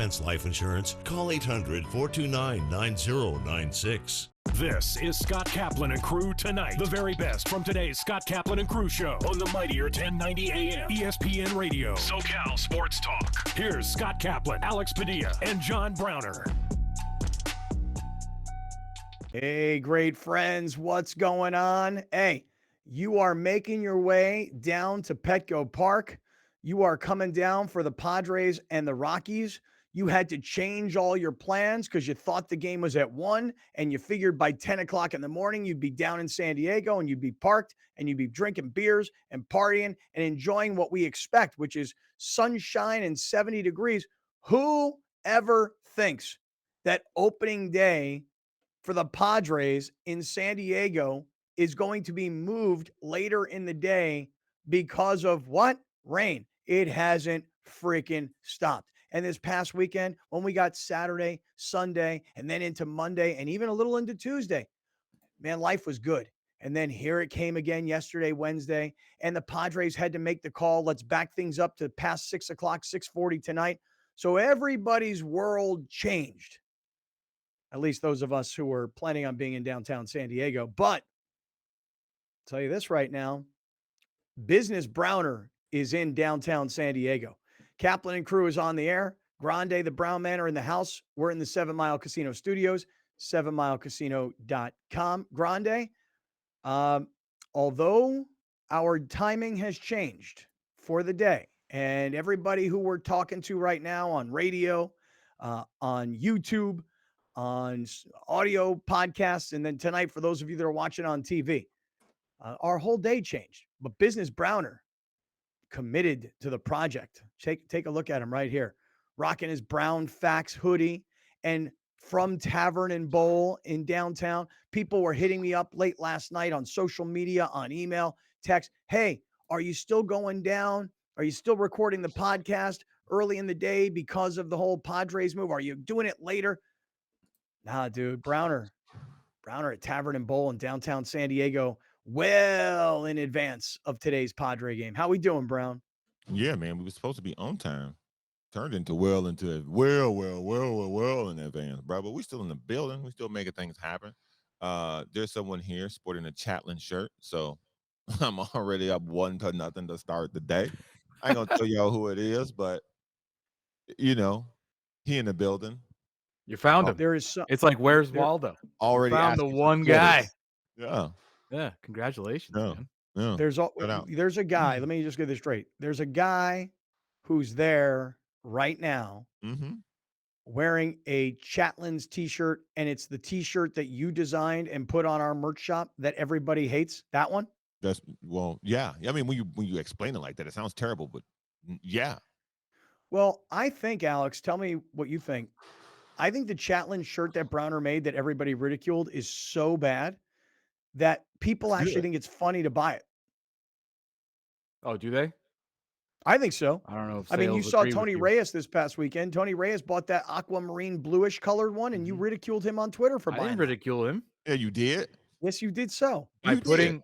Life insurance, call 800-429-9096. This is Scott Kaplan and Crew Tonight. The very best from today's Scott Kaplan and Crew show on the mightier 1090 AM ESPN Radio. SoCal Sports Talk. Here's Scott Kaplan, Alex Padilla, and John Browner. Hey, great friends, what's going on? Hey, you are making your way down to Petco Park. You are coming down for the Padres and the Rockies. You had to change all your plans because you thought the game was at 1 and you figured by 10 o'clock in the morning you'd be down in San Diego and you'd be parked and you'd be drinking beers and partying and enjoying what we expect, which is sunshine and 70 degrees. Who ever thinks that opening day for the Padres in San Diego is going to be moved later in the day because of what? Rain. It hasn't freaking stopped. And this past weekend, when we got Saturday, Sunday, and then into Monday, and even a little into Tuesday, man, life was good. And then here it came again yesterday, Wednesday, and the Padres had to make the call. Let's back things up to past 6 o'clock, 6:40 tonight. So everybody's world changed, at least those of us who were planning on being in downtown San Diego. But I'll tell you this right now, Business Browner is in downtown San Diego. Kaplan and Crew is on the air. Grande, the Brown Man, are in the house. We're in the 7 Mile Casino studios, 7milecasino.com. Grande, although our timing has changed for the day, and everybody who we're talking to right now on radio, on YouTube, on audio podcasts, and then tonight for those of you that are watching on TV, our whole day changed. But Business Browner, committed to the project. Take a look at him right here, rocking his Brown Facts hoodie. And from Tavern and Bowl in downtown, people were hitting me up late last night on social media, on email, text. Hey, are you still going down? Are you still recording the podcast early in the day because of the whole Padres move? Are you doing it later? Nah, dude, Browner at Tavern and Bowl in downtown San Diego, well in advance of today's Padre game. How we doing, Brown? Yeah, man, we were supposed to be on time. Turned into well in advance, bro. But we still in the building. We still making things happen. There's someone here sporting a Chatlin shirt, so I'm already up 1-0 to start the day. I ain't gonna tell y'all who it is, but he in the building. You found him. There is some. It's like, where's Waldo? Already found the one guy. Yeah. Yeah. Congratulations, man. Yeah. There's a guy. Let me just get this straight. There's a guy who's there right now wearing a Chatlin's t-shirt, and it's the t-shirt that you designed and put on our merch shop that everybody hates. That one? Yeah. I mean, when you explain it like that, it sounds terrible, but yeah. Well, I think, Alex, tell me what you think. I think the Chatlin shirt that Browner made that everybody ridiculed is so bad that people actually think it's funny to buy it. Oh, do they? I think so. I don't know. I mean, you saw Tony Reyes this past weekend. Tony Reyes bought that aquamarine bluish colored one, and you ridiculed him on Twitter for buying it. I didn't ridicule him. Yeah, you did. Yes, you did so. By putting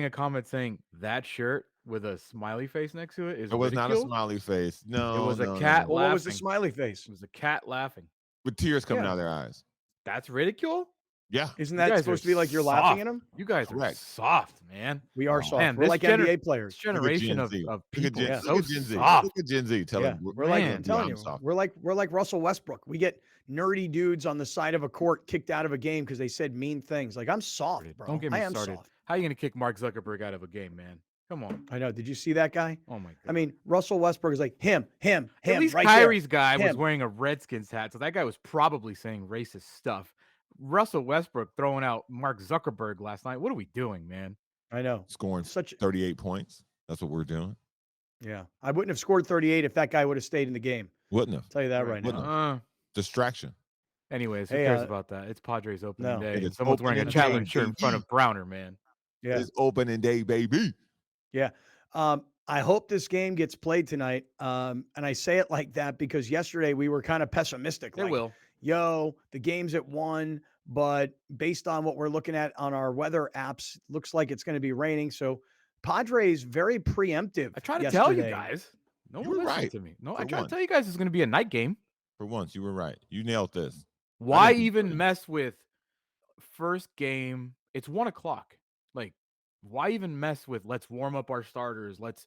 a comment saying that shirt with a smiley face next to it is was ridicule? not a smiley face. No, it was a cat laughing. Well, what was the smiley face? It was a cat laughing. With tears coming out of their eyes. That's ridicule? Yeah. Isn't that supposed to be like you're laughing at him? You guys are soft, man. We are soft. Man, we're like NBA players. This generation of people Look so at Gen Z. soft. Look at Gen Z. We're like, I'm telling you, we're like Russell Westbrook. We get nerdy dudes on the side of a court kicked out of a game because they said mean things. Like, I'm soft, bro. Don't get me started. Soft. How are you going to kick Mark Zuckerberg out of a game, man? Come on. I know. Did you see that guy? Oh, my God. I mean, Russell Westbrook is like him. At least right Kyrie's there. guy was wearing a Redskins hat, so that guy was probably saying racist stuff. Russell Westbrook throwing out Mark Zuckerberg last night. What are we doing, man? I know. Scoring 38 points. That's what we're doing. Yeah. I wouldn't have scored 38 if that guy would have stayed in the game. Wouldn't have. I'll tell you that right now. Distraction. Anyways, who cares about that? It's Padres opening day. It's someone's wearing a Chatlin shirt in front of Browner, man. Yeah. It's opening day, baby. Yeah. I hope this game gets played tonight. And I say it like that because yesterday we were kind of pessimistic. It will. The game's at 1, but based on what we're looking at on our weather apps, looks like it's going to be raining. So Padres very preemptive. I try to tell you guys. No one listens to me. No, I try to tell you guys it's going to be a night game. For once, you were right. You nailed this. Why didn't even complain. mess with first game? It's 1 o'clock. Like, why even mess with let's warm up our starters? Let's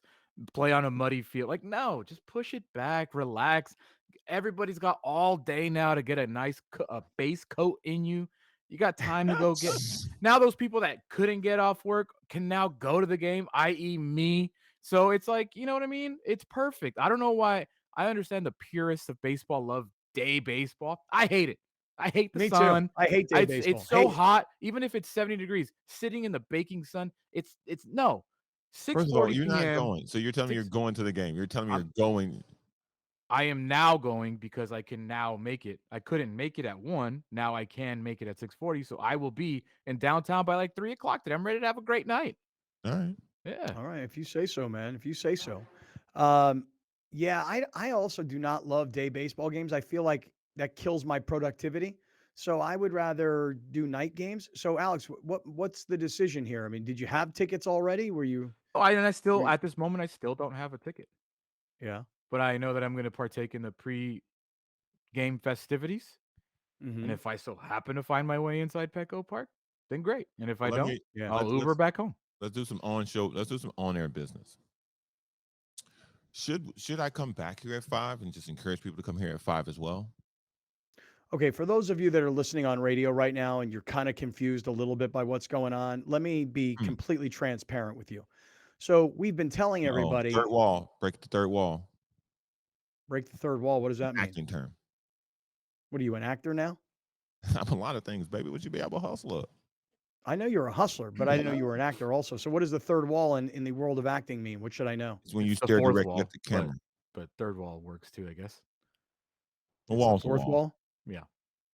play on a muddy field. Like, no, just push it back, relax. Everybody's got all day now to get a nice base coat in you. You got time to go get. Now those people that couldn't get off work can now go to the game, i.e., me. So it's like, you know what I mean? It's perfect. I don't know why. I understand the purists of baseball love day baseball. I hate it. I hate the Me too. sun. I hate day baseball. It's so Hate it. hot, even if it's 70 degrees, sitting in the baking sun. It's no. First of all, 6:40 you're not p.m. going. So you're telling me you're going to the game. You're telling me you're going. I am now going because I can now make it. I couldn't make it at 1. Now I can make it at 6:40. So I will be in downtown by like 3 o'clock today. I'm ready to have a great night. All right. Yeah. All right, if you say so, man. If you say so. Yeah, I also do not love day baseball games. I feel like that kills my productivity. So I would rather do night games. So Alex, what's the decision here? I mean, did you have tickets already? Were you? Oh, I still were- at this moment I still don't have a ticket, yeah. but I know that I'm going to partake in the pre-game festivities. And Mm-hmm. if I so happen to find my way inside Petco Park, then great. And if I Let don't, me. Yeah. I'll Uber back home. Let's do some on-show. Let's do some on-air business. Should I come back here at 5 and just encourage people to come here at 5 as well? Okay, for those of you that are listening on radio right now and you're kind of confused a little bit by what's going on, let me be completely transparent with you. So we've been telling everybody Third wall. Break the third wall. break the third wall. What does that mean? Acting term. What are you, an actor now? I'm a lot of things, baby. Would you be able to hustle up? I know you're a hustler, but I didn't know you were an actor also. So what does the third wall in the world of acting mean? What should I know? It's when you It's the stare fourth directly wall, at the camera. but third wall works too, I guess. A It's wall's the a fourth wall. wall? Yeah.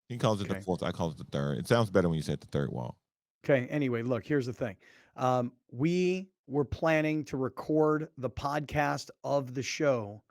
He calls it the Okay. fourth. I call it the third. It sounds better when you say the third wall. Okay. Anyway, look, here's the thing. We were planning to record the podcast of the show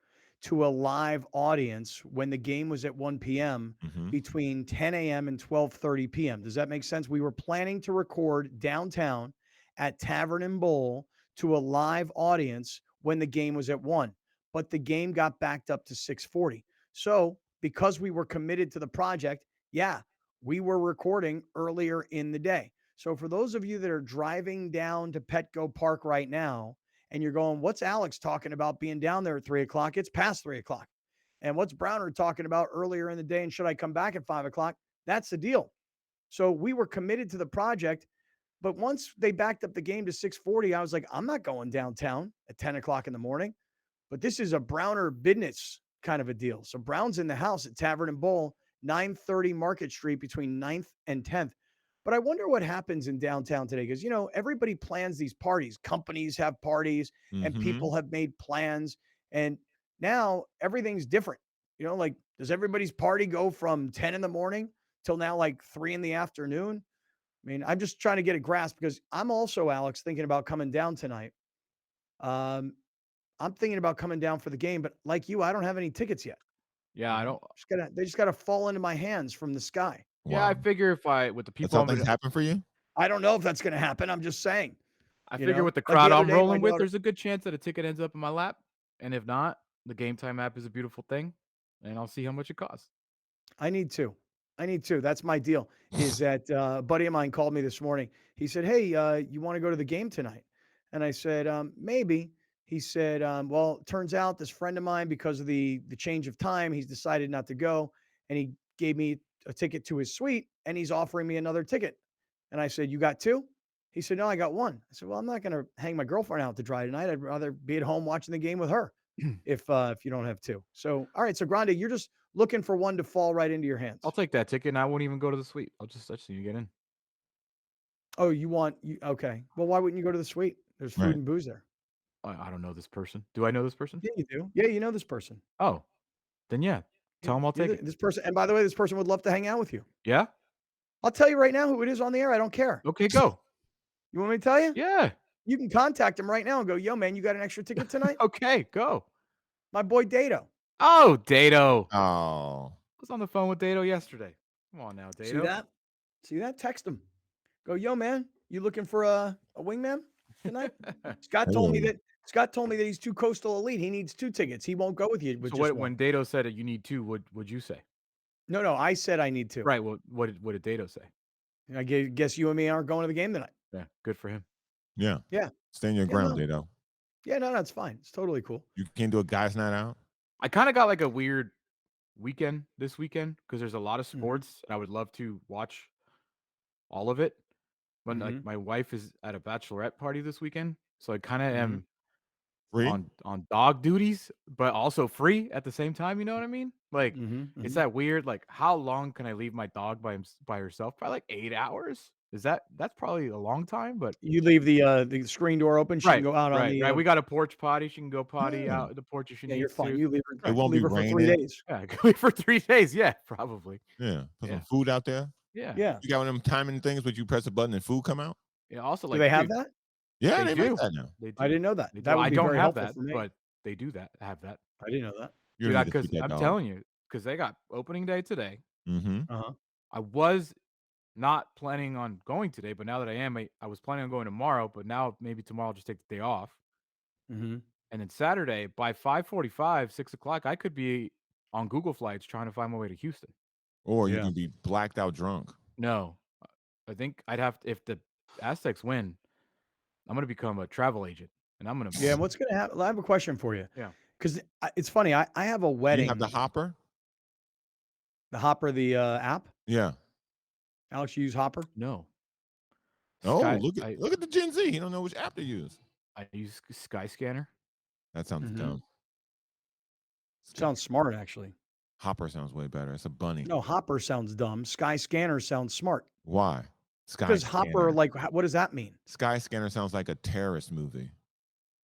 to a live audience when the game was at 1 p.m. Mhm. between 10 a.m. and 12:30 p.m. Does that make sense? We were planning to record downtown at Tavern and Bowl to a live audience when the game was at 1, but the game got backed up to 6:40. So, because we were committed to the project, yeah, we were recording earlier in the day. So for those of you that are driving down to Petco Park right now, and you're going, what's Alex talking about being down there at 3 o'clock? It's past 3 o'clock. And what's Browner talking about earlier in the day? And should I come back at 5 o'clock? That's the deal. So we were committed to the project. But once they backed up the game to 6:40, I was like, I'm not going downtown at 10 o'clock in the morning. But this is a Browner business kind of a deal. So Brown's in the house at Tavern and Bowl, 930 Market Street between 9th and 10th. But I wonder what happens in downtown today because, everybody plans these parties. Companies have parties and Mhm. people have made plans. And now everything's different. Like, does everybody's party go from 10 in the morning till now like 3 in the afternoon? I mean, I'm just trying to get a grasp because I'm also, Alex, thinking about coming down tonight. I'm thinking about coming down for the game, but like you, I don't have any tickets yet. Yeah, I don't. They just gotta fall into my hands from the sky. Yeah, I Wow. figure if with the That's people how I'm things gonna, happen for you? I don't know if that's gonna happen. I'm just saying. I You figure know, with the like the crowd other I'm day, my rolling with, daughter. there's a good chance that a ticket ends up in my lap. And if not, the Game Time app is a beautiful thing, and I'll see how much it costs. I need to. That's my deal. Is that a buddy of mine called me this morning. He said, "Hey, you want to go to the game tonight?" And I said, "Maybe." He said, "Well, it turns out this friend of mine, because of the change of time, he's decided not to go, and he gave me a ticket to his suite, and he's offering me another ticket." And I said, "You got two?" He said, "No, I got one." I said, "Well, I'm not going to hang my girlfriend out to dry tonight. I'd rather be at home watching the game with her." If you don't have two. So, all right. So, Grande, you're just looking for one to fall right into your hands. I'll take that ticket, and I won't even go to the suite. I'll just see you get in. Oh, okay. Well, why wouldn't you go to the suite? There's food Right. and booze there. I don't know this person. Do I know this person? Yeah, you do. Yeah, you know this person. Oh, then yeah. Tell him I'll take it. This person, and by the way, this person would love to hang out with you. Yeah? I'll tell you right now who it is on the air. I don't care. Okay, go. You want me to tell you? Yeah. You can contact him right now and go, "Yo, man, you got an extra ticket tonight?" Okay, go. My boy Dato. Oh, Dato. Oh. I was on the phone with Dato yesterday. Come on now, Dato. See that? See that? Text him. Go, "Yo, man, you looking for a wingman tonight?" Scott told me that Scott told me that he's too coastal elite. He needs 2 tickets. He won't go with you with So just what 1. when Dato said that you need 2, would you say? No, I said I need 2. Right. Well, what did Dato say? I guess you and me aren't going to the game tonight. Yeah, good for him. Yeah. Yeah. Stand your Yeah, ground, no. Dado. Yeah, no, it's fine. It's totally cool. You can't do a guys' night out. I kind of got like a weird weekend this weekend because there's a lot of Mhm. sports and I would love to watch all of it. But like Mhm. my wife is at a bachelorette party this weekend, so I kind of Mhm. am Free? on dog duties, but also free at the same time. You know what I mean? Like Mhm. it's Mhm. that weird. Like how long can I leave my dog by herself? Probably like 8 hours. That's probably a long time, but You leave the screen door open. She can right, go out on right. the. We got a porch potty. She can go potty Yeah. out at the porch if she Yeah, you're needs fine. to. You leave It her. Right. won't be Leave her for 3 raining. days. Yeah, go for 3 days. Yeah, probably. Yeah. Put some Yeah. food out there. Yeah. Yeah. You got one of them timing things where you press a button and food come out? Yeah. Also, Do like, they have dude, that? Yeah, they they make do. that now. They I do. didn't know that. They do. That would I be don't very have helpful that, for me. but they do that. Have that. I didn't know that. You Dude, don't need to because feed that I'm dog. telling you, because they got opening day today. Mm-hmm. Uh-huh. I was not planning on going today, but now that I am, I was planning on going tomorrow, but now maybe tomorrow I'll just take the day off. Mhm. And then Saturday by 5:45, 6 o'clock, I could be on Google Flights trying to find my way to Houston. Or you Yeah. can be blacked out drunk. No, I think I'd have to, if the Aztecs win, I'm going to become a travel agent and I'm going to, Yeah, and what's gonna happen? I have a question for you. yeah. Because it's funny. I have a Do you have the wedding. hopper? The Hopper, the app. Yeah. Alex, you use Hopper? No. Oh, Sky, look at the Gen Z. He don't know which app to use. I use Skyscanner. That sounds Mhm. dumb. Sounds smart, actually. Hopper sounds way better. It's a bunny. No, Hopper sounds dumb. Sky Scanner sounds smart. Why? Sky Because Hopper, Scanner. like, what does that mean? Sky Scanner sounds like a terrorist movie.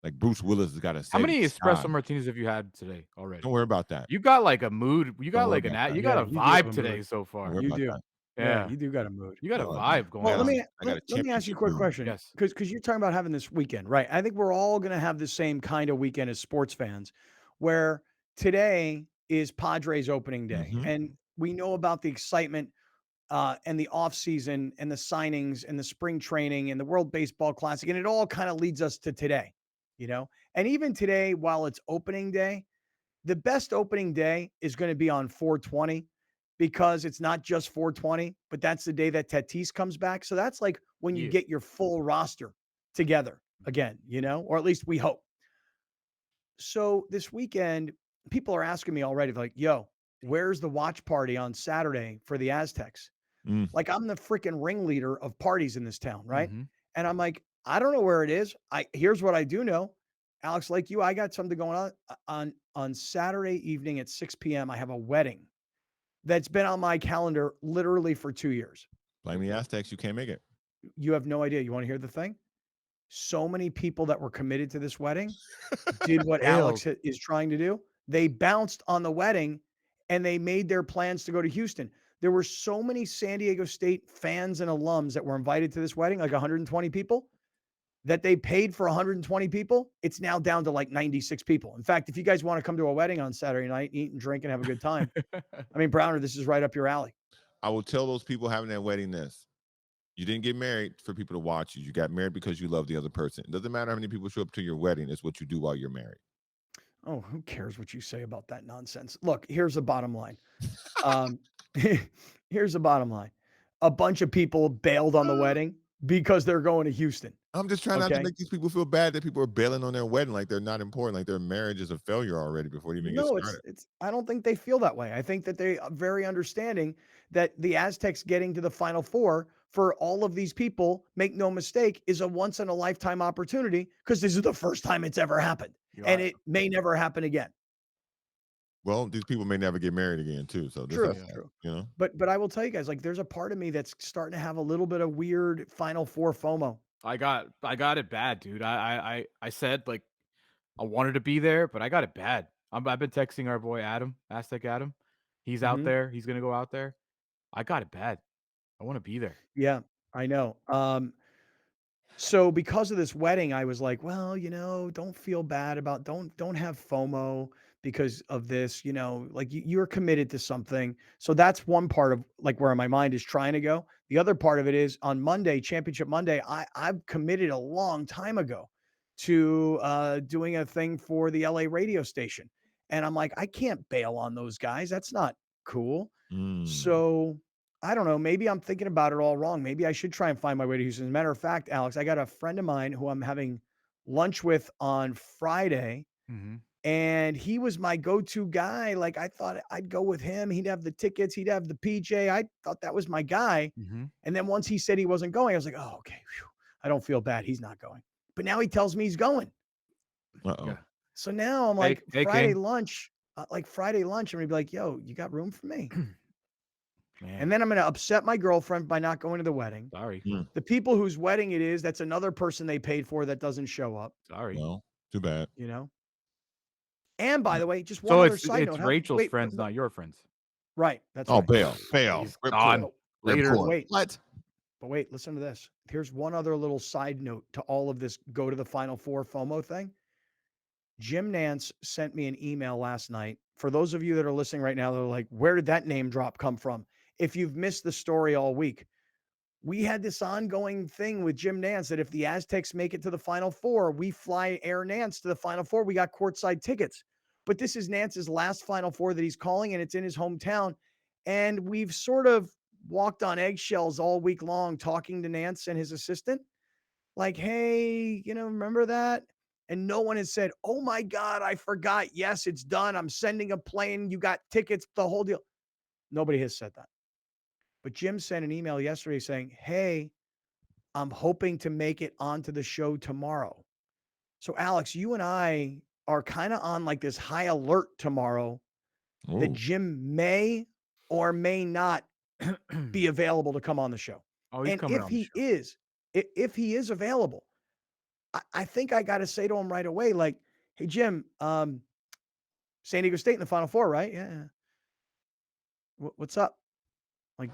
Like Bruce Willis has got to How save many the sky. espresso martinis have you had today already? Don't worry about that. You got like a mood. You got Don't worry like about that. you got Yeah, a you do have vibe a today mood. so Don't far. worry You about do. that. Yeah, Yeah. you do got a mood. You got a Don't worry vibe about it. going Well, on. let me I got a let me ask you a championship quick mood. question. Yes. Because you're talking about having this weekend, right? I think we're all going to have the same kind of weekend as sports fans, where today is Padres opening day, Mhm. and we know about the excitement and the off season and the signings and the spring training and the World Baseball Classic, and it all kind of leads us to today, you know. And even today, while it's opening day, the best opening day is going to be on 420 because it's not just 420, but that's the day that Tatis comes back. So that's like when you Yeah. get your full roster together again, you know, or at least we hope. So this weekend, people are asking me already, like, yo, where's the watch party on Saturday for the Aztecs? Mm. Like, I'm the freaking ringleader of parties in this town, right? Mhm. And I'm like, I don't know where it is. Here's what I do know. Alex, like you, I got something going on Saturday evening at 6 p.m. I have a wedding that's been on my calendar literally for 2 years. Blame the Aztecs. You can't make it. You have no idea. You want to hear the thing? So many people that were committed to this wedding did what Alex Failed. is trying to do. They bounced on the wedding and they made their plans to go to Houston. There were so many San Diego State fans and alums that were invited to this wedding, like 120 people, that they paid for 120 people. It's now down to like 96 people. In fact, if you guys want to come to a wedding on Saturday night, eat and drink and have a good time, I mean, Browner, this is right up your alley. I will tell those people having that wedding this. You didn't get married for people to watch you. You got married because you love the other person. It doesn't matter how many people show up to your wedding. It's what you do while you're married. Oh, who cares what you say about that nonsense? Look, here's the bottom line. Um, here's the bottom line. A bunch of people bailed on the wedding because they're going to Houston. I'm just trying not to Okay. make these people feel bad that people are bailing on their wedding like they're not important, like their marriage is a failure already before it even gets No, started. it's I don't think they feel that way. I think that they are very understanding that the Aztecs getting to the Final Four for all of these people, make no mistake, is a once in a lifetime opportunity because this is the first time it's ever happened. And it may never happen again. Well, these people may never get married again too. So True, that's true. you know. But I will tell you guys, like, there's a part of me that's starting to have a little bit of weird Final Four FOMO. I got it bad, dude. I said like I wanted to be there, but I got it bad. I've been texting our boy Adam, Aztec Adam. He's out Mhm. there. He's gonna go out there. I got it bad. I want to be there. Yeah, I know. So because of this wedding, I was like, well, you know, don't feel bad about don't have FOMO because of this, you know, like you're committed to something. So that's one part of like where my mind is trying to go. The other part of it is on Monday, championship Monday, I've committed a long time ago to doing a thing for the LA radio station. And I'm like, I can't bail on those guys. That's not cool. So I don't know. Maybe I'm thinking about it all wrong. Maybe I should try and find my way to Houston. As a matter of fact, Alex, I got a friend of mine who I'm having lunch with on Friday, and he was my go-to guy. Like, I thought I'd go with him. He'd have the tickets. He'd have the PJ. I thought that was my guy. And then once he said he wasn't going, I was like, oh, okay. Whew. I don't feel bad. He's not going. But now he tells me he's going. Uh-oh. So now I'm like, Friday lunch, I'm going to be like, yo, you got room for me? And then I'm going to upset my girlfriend by not going to the wedding. Sorry. The people whose wedding it is, that's another person they paid for that doesn't show up. Sorry. Well, too bad. You know? And by the way, just one other side note. It's Rachel's friends, not your friends. Right. That's Oh, right. bail. He's gone. Later. But wait, listen to this. Here's one other little side note to all of this go to the Final Four FOMO thing. Jim Nantz sent me an email last night. For those of you that are listening right now, they're like, where did that name drop come from? If you've missed the story all week, we had this ongoing thing with Jim Nantz that if the Aztecs make it to the Final Four, we fly Air Nantz to the Final Four. We got courtside tickets. But this is Nantz's last Final Four that he's calling, and it's in his hometown. And we've sort of walked on eggshells all week long talking to Nantz and his assistant. Like, hey, remember that? And no one has said, oh my God, I forgot. Yes, it's done. I'm sending a plane. You got tickets, the whole deal. Nobody has said that. But Jim sent an email yesterday saying, hey, I'm hoping to make it onto the show tomorrow. So, Alex, you and I are kind of on like this high alert tomorrow that Jim may or may not be available to come on the show. Oh, he's coming on the show. If he is available, I think I got to say to him right away, like, hey, Jim, San Diego State in the Final Four, right? Yeah. What's up? Like,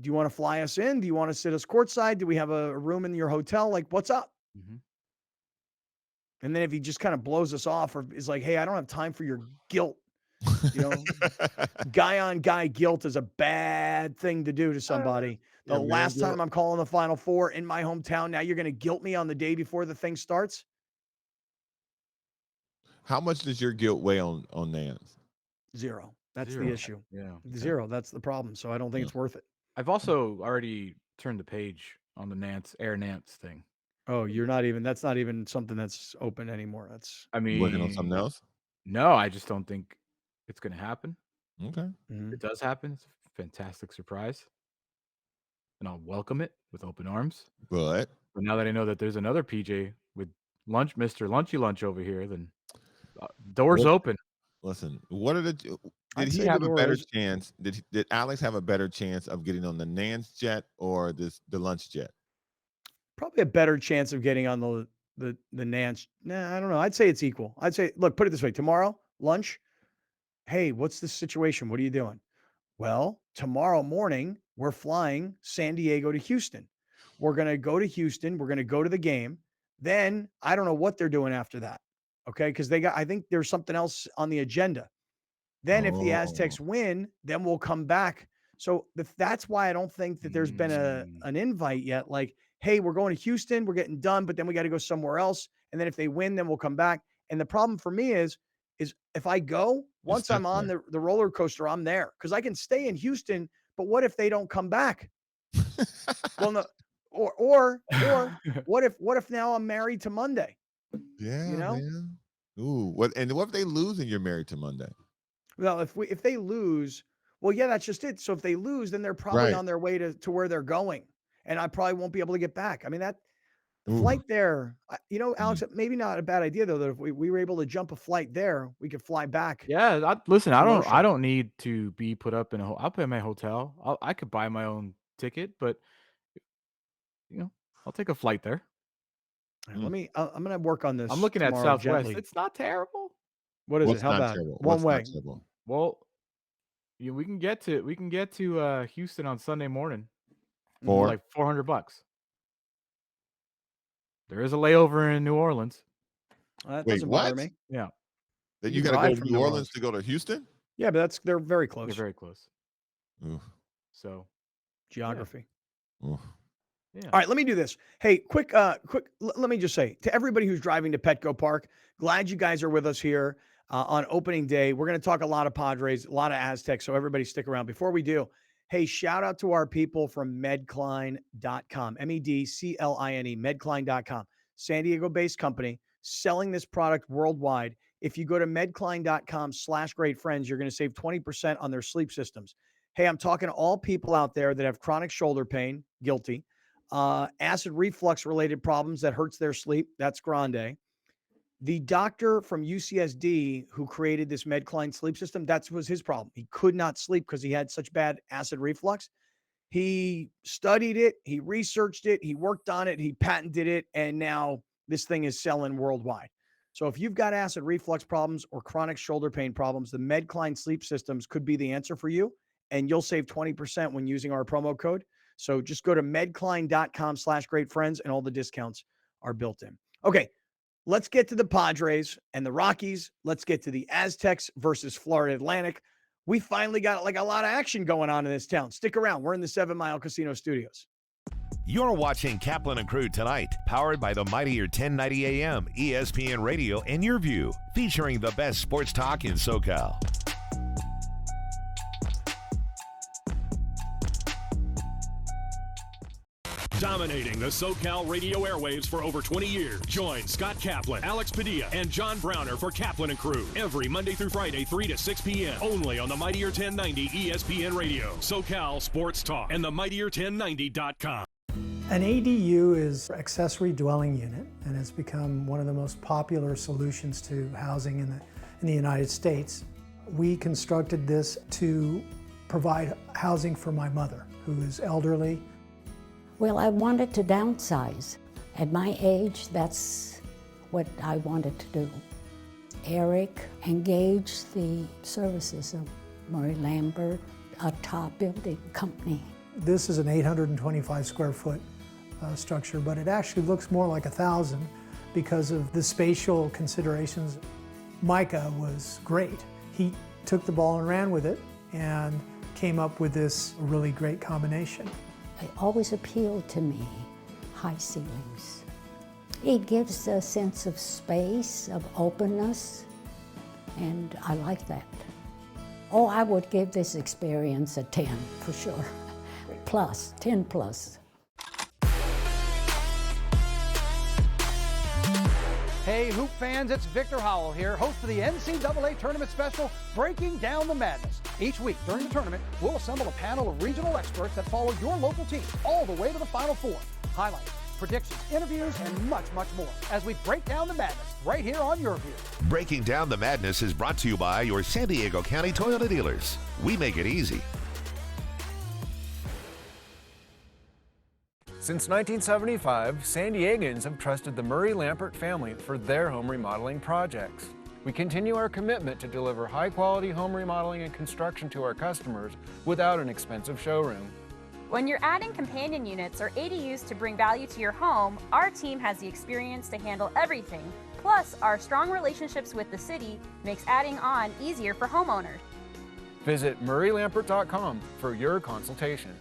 do you want to fly us in? Do you want to sit us courtside? Do we have a room in your hotel? Like, what's up? And then if he just kind of blows us off or is like, hey, I don't have time for your guilt. Guy on guy guilt is a bad thing to do to somebody. The last time I'm calling the Final Four in my hometown, now you're going to guilt me on the day before the thing starts? How much does your guilt weigh on Nantz? 0. That's the issue. Yeah. 0. That's the problem. So I don't think it's worth it. I've also already turned the page on the Air Nantz thing. Oh, that's not even something that's open anymore. Working on something else? No, I just don't think it's going to happen. Okay. If it does happen, it's a fantastic surprise. And I'll welcome it with open arms. But now that I know that there's another PJ with lunch, Mr. Lunchy Lunch over here, then doors open. Listen, did he have a better chance? Did Alex have a better chance of getting on the Nantz jet or the lunch jet? Probably a better chance of getting on the Nantz. Nah, I don't know. I'd say it's equal. I'd say, look, put it this way. Tomorrow, lunch. Hey, what's the situation? What are you doing? Well, tomorrow morning, we're flying San Diego to Houston. We're going to go to Houston. We're going to go to the game. Then I don't know what they're doing after that. Okay. Because I think there's something else on the agenda. Then if the Aztecs win, then we'll come back. So that's why I don't think that there's been an invite yet. Like, hey, we're going to Houston. We're getting done, but then we got to go somewhere else. And then if they win, then we'll come back. And the problem for me is if I go, once I'm on the roller coaster, I'm there because I can stay in Houston. But what if they don't come back? Well, no, or what if now I'm married to Monday? Yeah, man. Ooh, what if they lose and you're married to Monday? Well, if they lose, well, yeah, that's just it. So if they lose, then they're probably on their way to where they're going, and I probably won't be able to get back. I mean the flight there, Alex, maybe not a bad idea though. That if we were able to jump a flight there, we could fly back. Yeah, listen, I don't need to be put up in I'll pay my hotel. I could buy my own ticket, but I'll take a flight there. I'm gonna work on this. I'm looking at Southwest. Gently. It's not terrible. What is it? How bad? One way. Well, we can get to Houston on Sunday morning for like $400. There is a layover in New Orleans. That doesn't bother me. Yeah. Then you got to go to New Orleans to go to Houston? Yeah, but they're very close. They're very close. Oof. So geography. Yeah. Yeah. All right, let me do this. Hey, let me just say to everybody who's driving to Petco Park, glad you guys are with us here on opening day. We're going to talk a lot of Padres, a lot of Aztecs, so everybody stick around. Before we do, hey, shout out to our people from MedCline.com, MEDCLINE, MedCline.com, San Diego-based company selling this product worldwide. If you go to medcline.com/greatfriends, you're going to save 20% on their sleep systems. Hey, I'm talking to all people out there that have chronic shoulder pain, guilty, acid reflux related problems that hurts their sleep. That's grande. The doctor from UCSD who created this MedCline sleep system, that was his problem. He could not sleep because he had such bad acid reflux. He studied it, he researched it, he worked on it, he patented it, and now this thing is selling worldwide. So if you've got acid reflux problems or chronic shoulder pain problems, the MedCline sleep systems could be the answer for you, and you'll save 20% when using our promo code. So just go to medcline.com/greatfriends and all the discounts are built in. Okay, let's get to the Padres and the Rockies. Let's get to the Aztecs versus Florida Atlantic. We finally got like a lot of action going on in this town. Stick around. We're in the 7 Mile Casino Studios. You're watching Kaplan and Crew Tonight, powered by the mightier 1090 AM, ESPN Radio, and Your View, featuring the best sports talk in SoCal. Dominating the SoCal radio airwaves for over 20 years. Join Scott Kaplan, Alex Padilla, and John Browner for Kaplan and Crew every Monday through Friday, 3 to 6 p.m. Only on the mightier 1090 ESPN Radio, SoCal Sports Talk, and the mightier1090.com. An ADU is accessory dwelling unit, and it's become one of the most popular solutions to housing in the United States. We constructed this to provide housing for my mother, who is elderly. Well, I wanted to downsize. At my age, that's what I wanted to do. Eric engaged the services of Murray Lambert, a top building company. This is an 825 square foot structure, but it actually looks more like 1,000 because of the spatial considerations. Micah was great. He took the ball and ran with it and came up with this really great combination. It always appealed to me, high ceilings. It gives a sense of space, of openness, and I like that. Oh, I would give this experience a 10 for sure. Plus, 10 plus. Hey, Hoop fans, it's Victor Howell here, host of the NCAA Tournament Special, Breaking Down the Madness. Each week during the tournament, we'll assemble a panel of regional experts that follow your local team all the way to the Final Four. Highlights, predictions, interviews, and much, much more as we break down the madness right here on Your View. Breaking Down the Madness is brought to you by your San Diego County Toyota dealers. We make it easy. Since 1975, San Diegans have trusted the Murray Lambert family for their home remodeling projects. We continue our commitment to deliver high-quality home remodeling and construction to our customers without an expensive showroom. When you're adding companion units or ADUs to bring value to your home, our team has the experience to handle everything. Plus, our strong relationships with the city makes adding on easier for homeowners. Visit murraylambert.com for your consultation.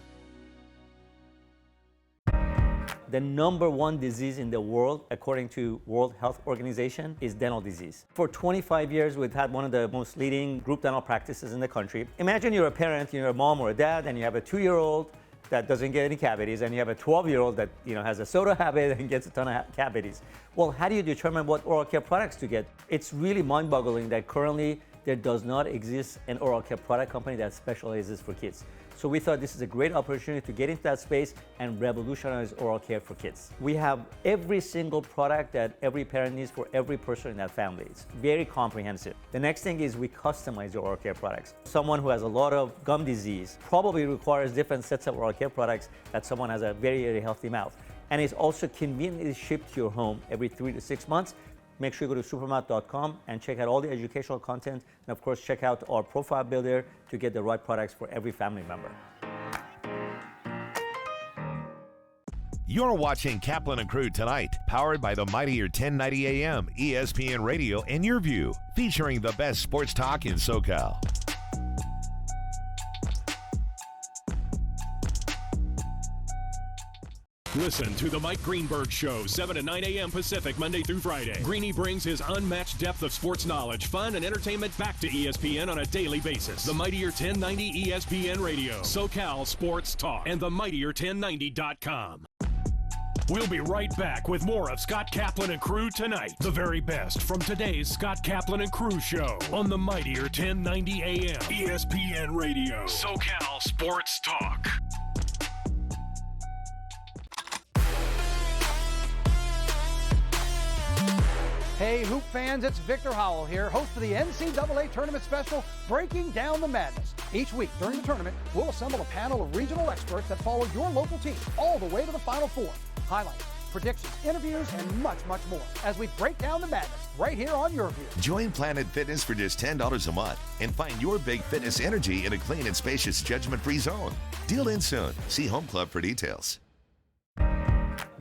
The number one disease in the world, according to World Health Organization, is dental disease. For 25 years, we've had one of the most leading group dental practices in the country. Imagine you're a parent, you're a mom or a dad, and you have a 2-year-old that doesn't get any cavities, and you have a 12-year-old that has a soda habit and gets a ton of cavities. Well, how do you determine what oral care products to get? It's really mind-boggling that currently there does not exist an oral care product company that specializes for kids. So we thought this is a great opportunity to get into that space and revolutionize oral care for kids. We have every single product that every parent needs for every person in that family. It's very comprehensive. The next thing is we customize your oral care products. Someone who has a lot of gum disease probably requires different sets of oral care products that someone has a very, very healthy mouth. And it's also conveniently shipped to your home every 3 to 6 months. Make sure you go to supermouth.com and check out all the educational content, and of course check out our profile builder to get the right products for every family member. You're watching Kaplan and Crew Tonight, powered by the mightier 1090 AM, ESPN Radio, and Your View, featuring the best sports talk in SoCal. Listen to The Mike Greenberg Show, 7 to 9 a.m. Pacific, Monday through Friday. Greeny brings his unmatched depth of sports knowledge, fun, and entertainment back to ESPN on a daily basis. The Mightier 1090 ESPN Radio, SoCal Sports Talk, and themightier1090.com. We'll be right back with more of Scott Kaplan and Crew Tonight. The very best from today's Scott Kaplan and Crew Show on the Mightier 1090 AM, ESPN Radio, SoCal Sports Talk. Hey, Hoop fans, it's Victor Howell here, host of the NCAA Tournament Special, Breaking Down the Madness. Each week during the tournament, we'll assemble a panel of regional experts that follow your local team all the way to the Final Four. Highlights, predictions, interviews, and much, much more as we break down the madness right here on Your View. Join Planet Fitness for just $10 a month and find your big fitness energy in a clean and spacious judgment-free zone. Deal in soon. See Home Club for details.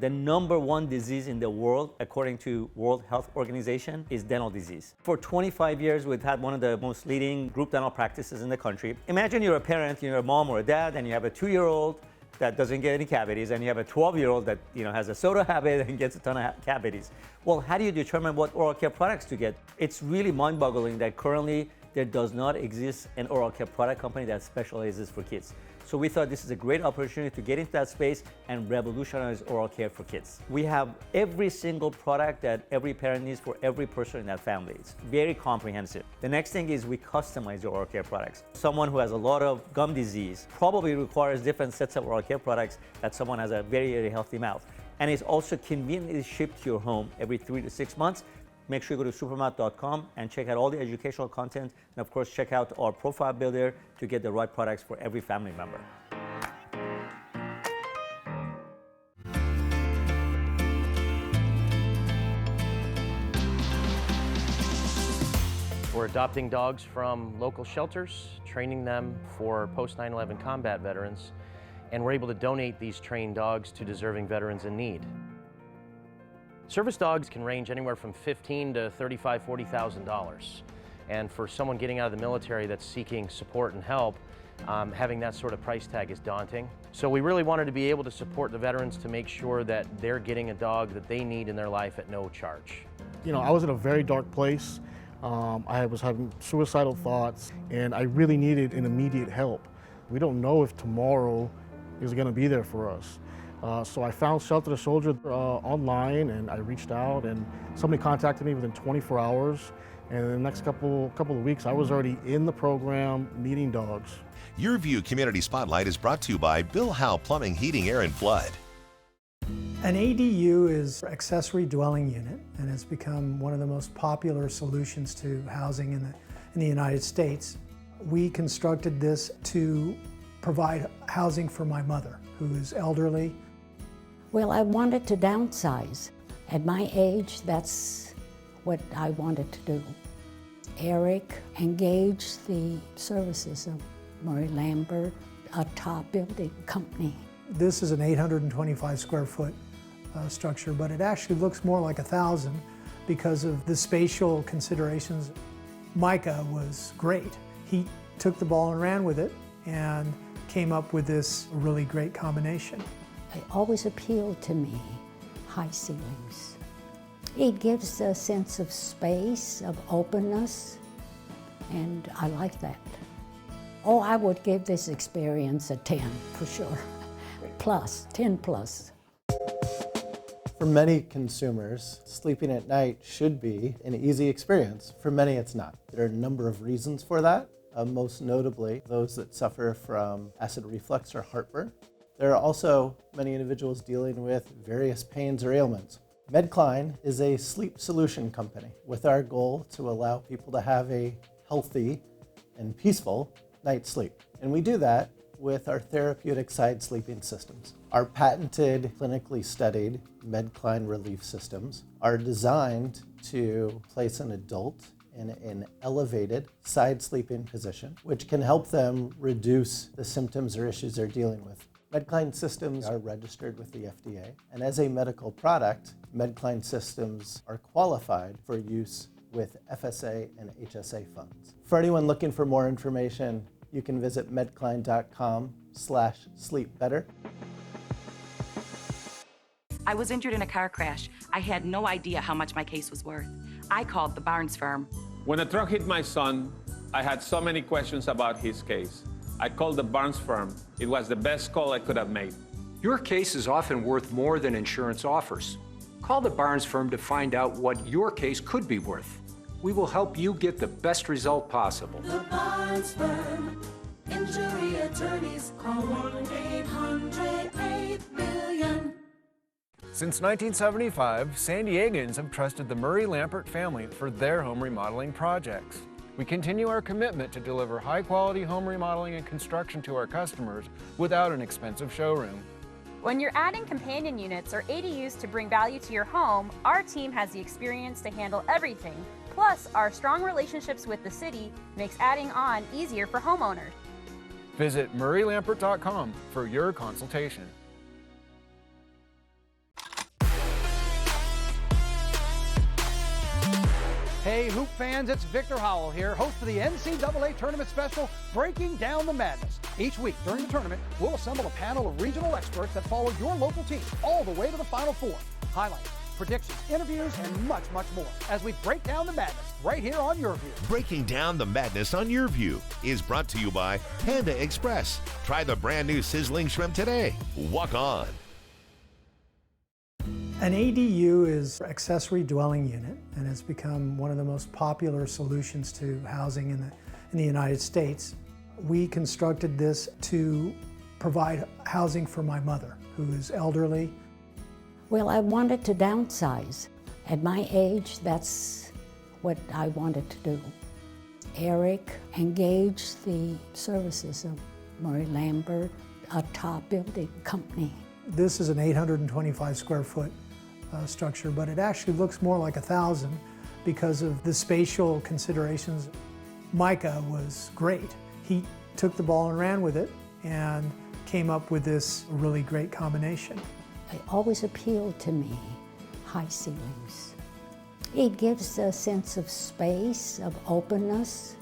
The number one disease in the world, according to World Health Organization, is dental disease. For 25 years, we've had one of the most leading group dental practices in the country. Imagine you're a parent, you're a mom or a dad, and you have a 2-year-old that doesn't get any cavities, and you have a 12-year-old that has a soda habit and gets a ton of cavities. Well, how do you determine what oral care products to get? It's really mind-boggling that currently there does not exist an oral care product company that specializes for kids. So we thought this is a great opportunity to get into that space and revolutionize oral care for kids. We have every single product that every parent needs for every person in that family. It's very comprehensive. The next thing is we customize your oral care products. Someone who has a lot of gum disease probably requires different sets of oral care products that someone has a very, very healthy mouth. And it's also conveniently shipped to your home every 3 to 6 months. Make sure you go to supermouth.com and check out all the educational content, and of course check out our profile builder to get the right products for every family member. We're adopting dogs from local shelters, training them for post 9/11 combat veterans, and we're able to donate these trained dogs to deserving veterans in need. Service dogs can range anywhere from $15,000 to $35,000, $40,000. And for someone getting out of the military that's seeking support and help, having that sort of price tag is daunting. So we really wanted to be able to support the veterans to make sure that they're getting a dog that they need in their life at no charge. I was in a very dark place. I was having suicidal thoughts, and I really needed an immediate help. We don't know if tomorrow is going to be there for us. So I found Shelter the Soldier online, and I reached out, and somebody contacted me within 24 hours. And in the next couple of weeks, I was already in the program meeting dogs. Your View Community Spotlight is brought to you by Bill Howe Plumbing, Heating, Air, and Flood. An ADU is an accessory dwelling unit, and it's become one of the most popular solutions to housing in the United States. We constructed this to provide housing for my mother, who is elderly. Well, I wanted to downsize. At my age, that's what I wanted to do. Eric engaged the services of Murray Lambert, a top building company. This is an 825 square foot structure, but it actually looks more like 1,000 because of the spatial considerations. Micah was great. He took the ball and ran with it and came up with this really great combination. It always appealed to me, high ceilings. It gives a sense of space, of openness, and I like that. Oh, I would give this experience a 10 for sure. Plus, 10 plus. For many consumers, sleeping at night should be an easy experience. For many, it's not. There are a number of reasons for that. Most notably, those that suffer from acid reflux or heartburn. There are also many individuals dealing with various pains or ailments. MedCline is a sleep solution company with our goal to allow people to have a healthy and peaceful night's sleep. And we do that with our therapeutic side sleeping systems. Our patented, clinically studied MedCline relief systems are designed to place an adult in an elevated side sleeping position, which can help them reduce the symptoms or issues they're dealing with. MedCline systems are registered with the FDA, and as a medical product, MedCline systems are qualified for use with FSA and HSA funds. For anyone looking for more information, you can visit medcline.com/sleepbetter. I was injured in a car crash. I had no idea how much my case was worth. I called the Barnes firm. When a truck hit my son, I had so many questions about his case. I called the Barnes firm. It was the best call I could have made. Your case is often worth more than insurance offers. Call the Barnes firm to find out what your case could be worth. We will help you get the best result possible. The Barnes firm. Injury attorneys. Call 1-800-8-million. Since 1975, San Diegans have trusted the Murray-Lampert family for their home remodeling projects. We continue our commitment to deliver high-quality home remodeling and construction to our customers without an expensive showroom. When you're adding companion units or ADUs to bring value to your home, our team has the experience to handle everything. Plus, our strong relationships with the city makes adding on easier for homeowners. Visit murraylampert.com for your consultation. Hey, Hoop fans, it's Victor Howell here, host of the NCAA Tournament Special, Breaking Down the Madness. Each week during the tournament, we'll assemble a panel of regional experts that follow your local team all the way to the Final Four. Highlights, predictions, interviews, and much, much more as we break down the madness right here on Your View. Breaking Down the Madness on Your View is brought to you by Panda Express. Try the brand new sizzling shrimp today. Walk on. An ADU is accessory dwelling unit, and it's become one of the most popular solutions to housing in the United States. We constructed this to provide housing for my mother, who is elderly. Well, I wanted to downsize. At my age, that's what I wanted to do. Eric engaged the services of Murray Lambert, a top building company. This is an 825 square foot structure, but it actually looks more like 1,000 because of the spatial considerations. Micah was great. He took the ball and ran with it and came up with this really great combination. It always appealed to me, high ceilings. It gives a sense of space, of openness,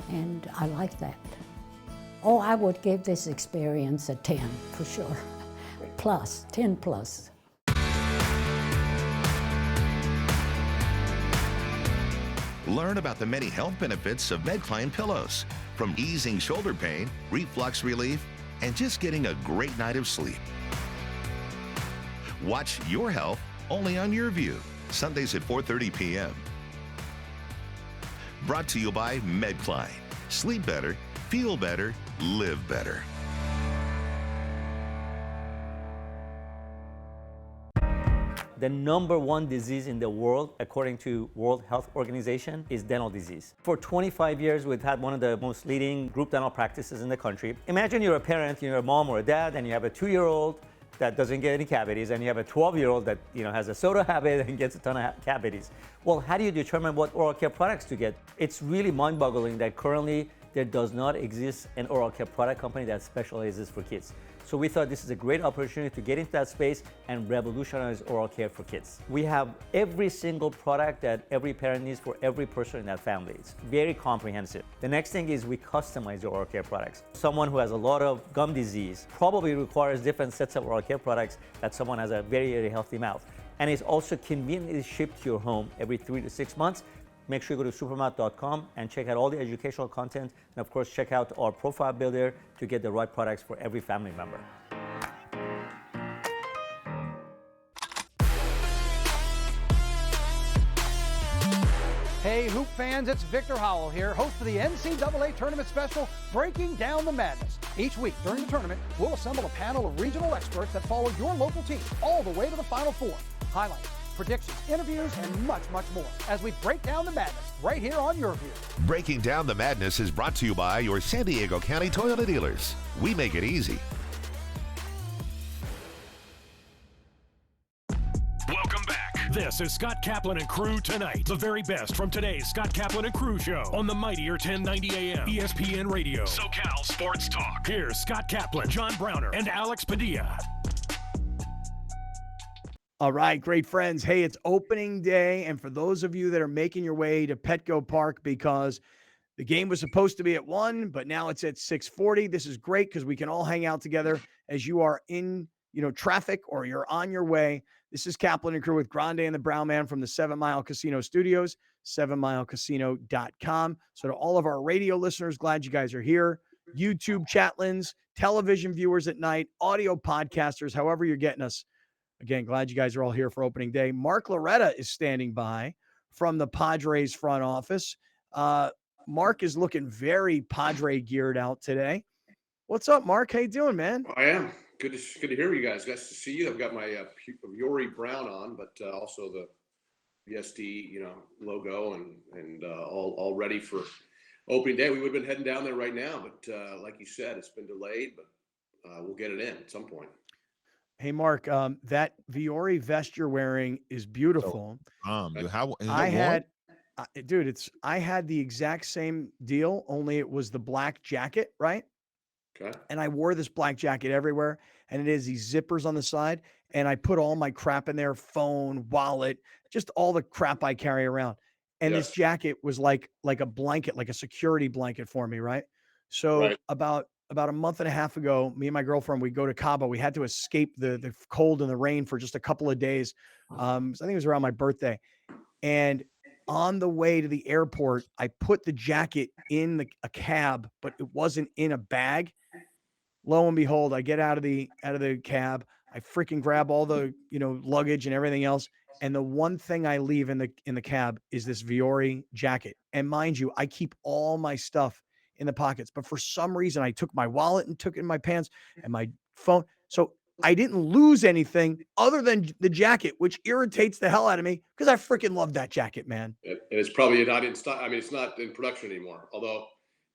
and I like that. Oh, I would give this experience a 10 for sure. Plus, 10 plus. Learn about the many health benefits of MedCline pillows, from easing shoulder pain, reflux relief, and just getting a great night of sleep. Watch Your Health only on Your View, Sundays at 4:30 p.m. Brought to you by MedCline. Sleep better, feel better, live better. The #1 disease in the world, according to World Health Organization, is dental disease. For 25 years, we've had one of the most leading group dental practices in the country. Imagine you're a parent, you're a mom or a dad, and you have a 2-year-old that doesn't get any cavities, and you have a 12-year-old that has a soda habit and gets a ton of cavities. Well, how do you determine what oral care products to get? It's really mind-boggling that currently there does not exist an oral care product company that specializes for kids. So we thought this is a great opportunity to get into that space and revolutionize oral care for kids. We have every single product that every parent needs for every person in that family. It's very comprehensive. The next thing is we customize the oral care products. Someone who has a lot of gum disease probably requires different sets of oral care products that someone has a very, very healthy mouth. And it's also conveniently shipped to your home every 3 to 6 months. Make sure you go to supermouth.com and check out all the educational content, and of course check out our profile builder to get the right products for every family member. Hey, Hoop fans, it's Victor Howell here, host of the NCAA Tournament Special, Breaking Down the Madness. Each week during the tournament, we'll assemble a panel of regional experts that follow your local team all the way to the Final Four. Highlights, predictions, interviews, and much, much more as we break down the madness right here on Your View. Breaking Down the Madness is brought to you by your San Diego County Toyota dealers. We make it easy. Welcome back. This is Scott Kaplan and Crew Tonight. The very best from today's Scott Kaplan and Crew Show on the mightier 1090 AM ESPN Radio. SoCal Sports Talk. Here's Scott Kaplan, John Browner, and Alex Padilla. All right, great friends. Hey, it's opening day. And for those of you that are making your way to Petco Park, because the game was supposed to be at 1, but now it's at 6:40. This is great because we can all hang out together as you are in traffic or you're on your way, this is Kaplan and Crew with Grande and the Brown Man from the 7 Mile Casino Studios, 7milecasino.com. So to all of our radio listeners, glad you guys are here. YouTube chatlins, television viewers at night, audio podcasters, however you're getting us. Again, glad you guys are all here for opening day. Mark Loretta is standing by from the Padres front office. Mark is looking very Padre geared out today. What's up, Mark? How you doing, man? I am. Good to hear you guys. Nice to see you. I've got my Viore Brown on, but also the BSD, logo and all ready for opening day. We would have been heading down there right now, but like you said, it's been delayed, but we'll get it in at some point. Hey, Mark, that Viore vest you're wearing is beautiful. Dude, how is I that had, I had the exact same deal, only it was the black jacket, right? Okay. And I wore this black jacket everywhere, and it is these zippers on the side, and I put all my crap in there, phone, wallet, just all the crap I carry around. And this jacket was like a blanket, like a security blanket for me, right? So about a month and a half ago, me and my girlfriend, we go to Cabo. We had to escape the cold and the rain for just a couple of days. I think it was around my birthday. And on the way to the airport, I put the jacket in a cab, but it wasn't in a bag. Lo and behold, I get out of the cab. I freaking grab all the luggage and everything else, and the one thing I leave in the cab is this Viore jacket. And mind you, I keep all my stuff in the pockets, but for some reason, I took my wallet and took it in my pants and my phone. So I didn't lose anything other than the jacket, which irritates the hell out of me because I freaking love that jacket, man. And it's probably not in stock. I mean, it's not in production anymore. Although,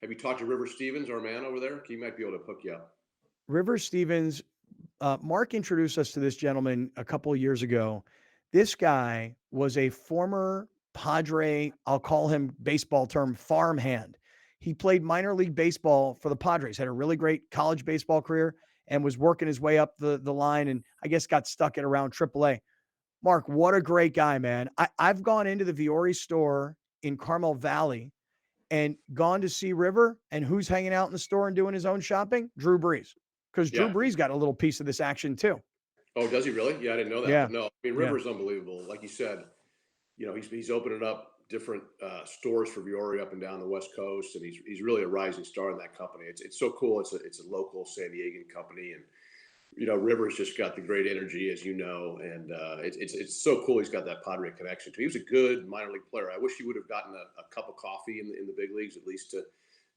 have you talked to River Stevens, our man over there? He might be able to hook you up. River Stevens, Mark introduced us to this gentleman a couple of years ago. This guy was a former Padre, I'll call him baseball term, farmhand. He played minor league baseball for the Padres, had a really great college baseball career, and was working his way up the line, and I guess got stuck at around AAA. Mark, what a great guy, man. I've gone into the Viore store in Carmel Valley and gone to see River, and who's hanging out in the store and doing his own shopping? Drew Brees. Because Drew Brees got a little piece of this action too. Oh, does he really? Yeah, I didn't know that. Yeah. But no, I mean, River's unbelievable. Like you said, he's opening up different stores for Viore up and down the West Coast, and he's really a rising star in that company. It's so cool. It's a local San Diegan company, and River's just got the great energy, as you know, and it's so cool. He's got that Padre connection too. He was a good minor league player. I wish he would have gotten a cup of coffee in the big leagues, at least to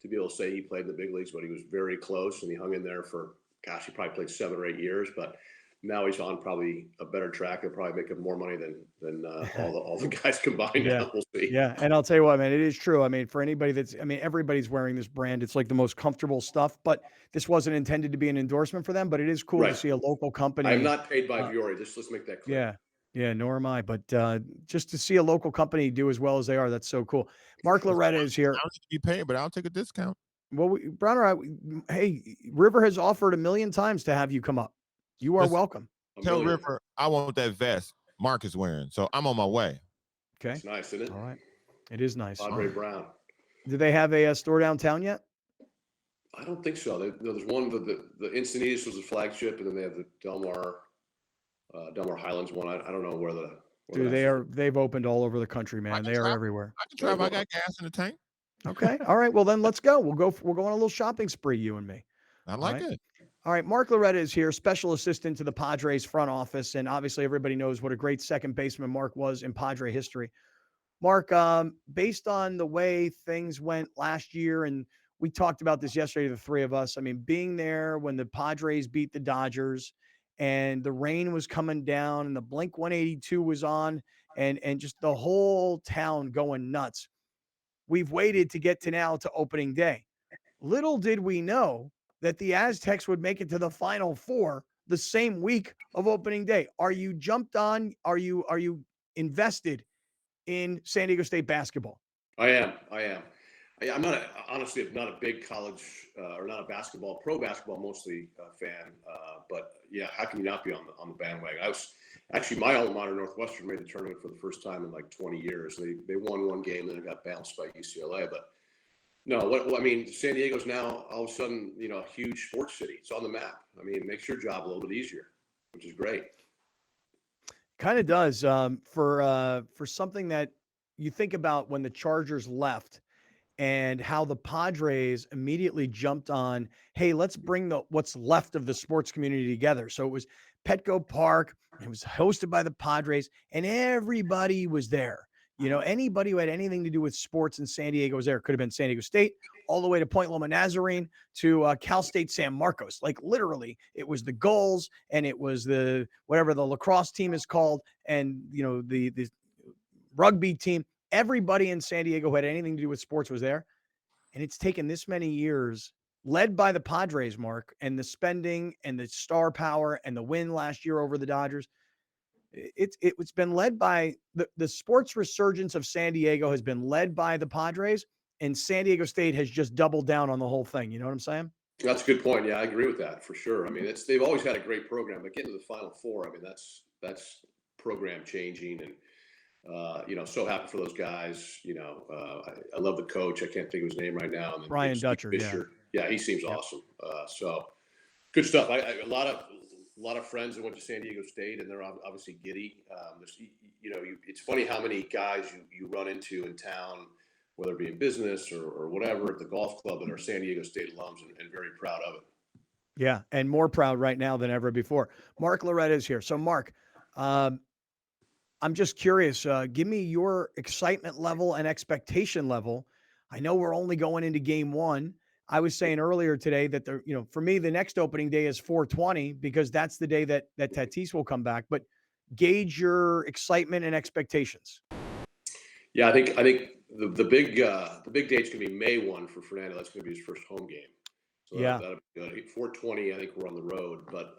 be able to say he played in the big leagues, but he was very close, and he hung in there for, he probably played 7 or 8 years, but now he's on probably a better track. He'll probably make more money than all the guys combined. Now we'll see. Yeah, and I'll tell you what, man, it is true. I mean, for anybody everybody's wearing this brand. It's like the most comfortable stuff, but this wasn't intended to be an endorsement for them, but it is cool to see a local company. I'm not paid by Viore. Let's make that clear. Yeah, nor am I. But just to see a local company do as well as they are, that's so cool. Mark Loretta is here. I don't need to be paid, but I'll take a discount. Well, Browner, hey, River has offered 1 million times to have you come up. You are welcome. Tell River I want that vest Mark is wearing, so I'm on my way. Okay. It's nice, isn't it? All right. It is nice. Padre Brown. Do they have a store downtown yet? I don't think so. There's one, the Encinitas was the flagship, and then they have the Del Mar Highlands one. I don't know where the. Dude, they've opened all over the country, man. They are everywhere. I can drive. I got gas in the tank. Okay. All right. Well, then let's go. We'll go on a little shopping spree, you and me. I like it. All right. Mark Loretta is here, special assistant to the Padres front office. And obviously everybody knows what a great second baseman Mark was in Padre history. Mark, based on the way things went last year, and we talked about this yesterday, the three of us, I mean, being there when the Padres beat the Dodgers and the rain was coming down and the Blink 182 was on and just the whole town going nuts. We've waited to get to now to opening day. Little did we know that the Aztecs would make it to the Final Four the same week of opening day. Are you jumped on? Are you invested in San Diego State basketball? I am. I'm honestly not a big college or not a pro basketball mostly fan. But yeah, how can you not be on the bandwagon? I was actually, my alma mater, Northwestern, made the tournament for the first time in like 20 years. They won one game, then it got bounced by UCLA. But no, I mean, San Diego's now all of a sudden, a huge sports city. It's on the map. I mean, it makes your job a little bit easier. which is great. Kind of does for something that you think about when the Chargers left and how the Padres immediately jumped on, hey, let's bring what's left of the sports community together. So it was Petco Park, it was hosted by the Padres, and everybody was there. Anybody who had anything to do with sports in San Diego was there. Could have been San Diego State, all the way to Point Loma Nazarene to Cal State San Marcos. Like literally, it was the Gulls and it was the whatever the lacrosse team is called, and the rugby team. Everybody in San Diego who had anything to do with sports was there. And it's taken this many years, led by the Padres, Mark, and the spending and the star power and the win last year over the Dodgers. It's been led by the sports resurgence of San Diego has been led by the Padres, and San Diego State has just doubled down on the whole thing. You know what I'm saying? That's a good point. Yeah, I agree with that for sure. I mean, they've always had a great program, but getting to the Final Four, I mean, that's program changing, and so happy for those guys. I love the coach. I can't think of his name right now. And then Brian Steve Dutcher. Fisher. Yeah, he seems awesome. So good stuff. A lot of friends that went to San Diego State, and they're obviously giddy. It's funny how many guys you run into in town, whether it be in business or whatever, at the golf club, that are San Diego State alums and very proud of it. Yeah, and more proud right now than ever before. Mark Loretta is here. So, Mark, I'm just curious. Give me your excitement level and expectation level. I know we're only going into game one. I was saying earlier today that for me, the next opening day is 4/20 because that's the day that Tatis will come back. But gauge your excitement and expectations. Yeah, I think the big date's gonna be May 1 for Fernando. That's gonna be his first home game. So Yeah. that'll be good. 4/20, I think we're on the road, but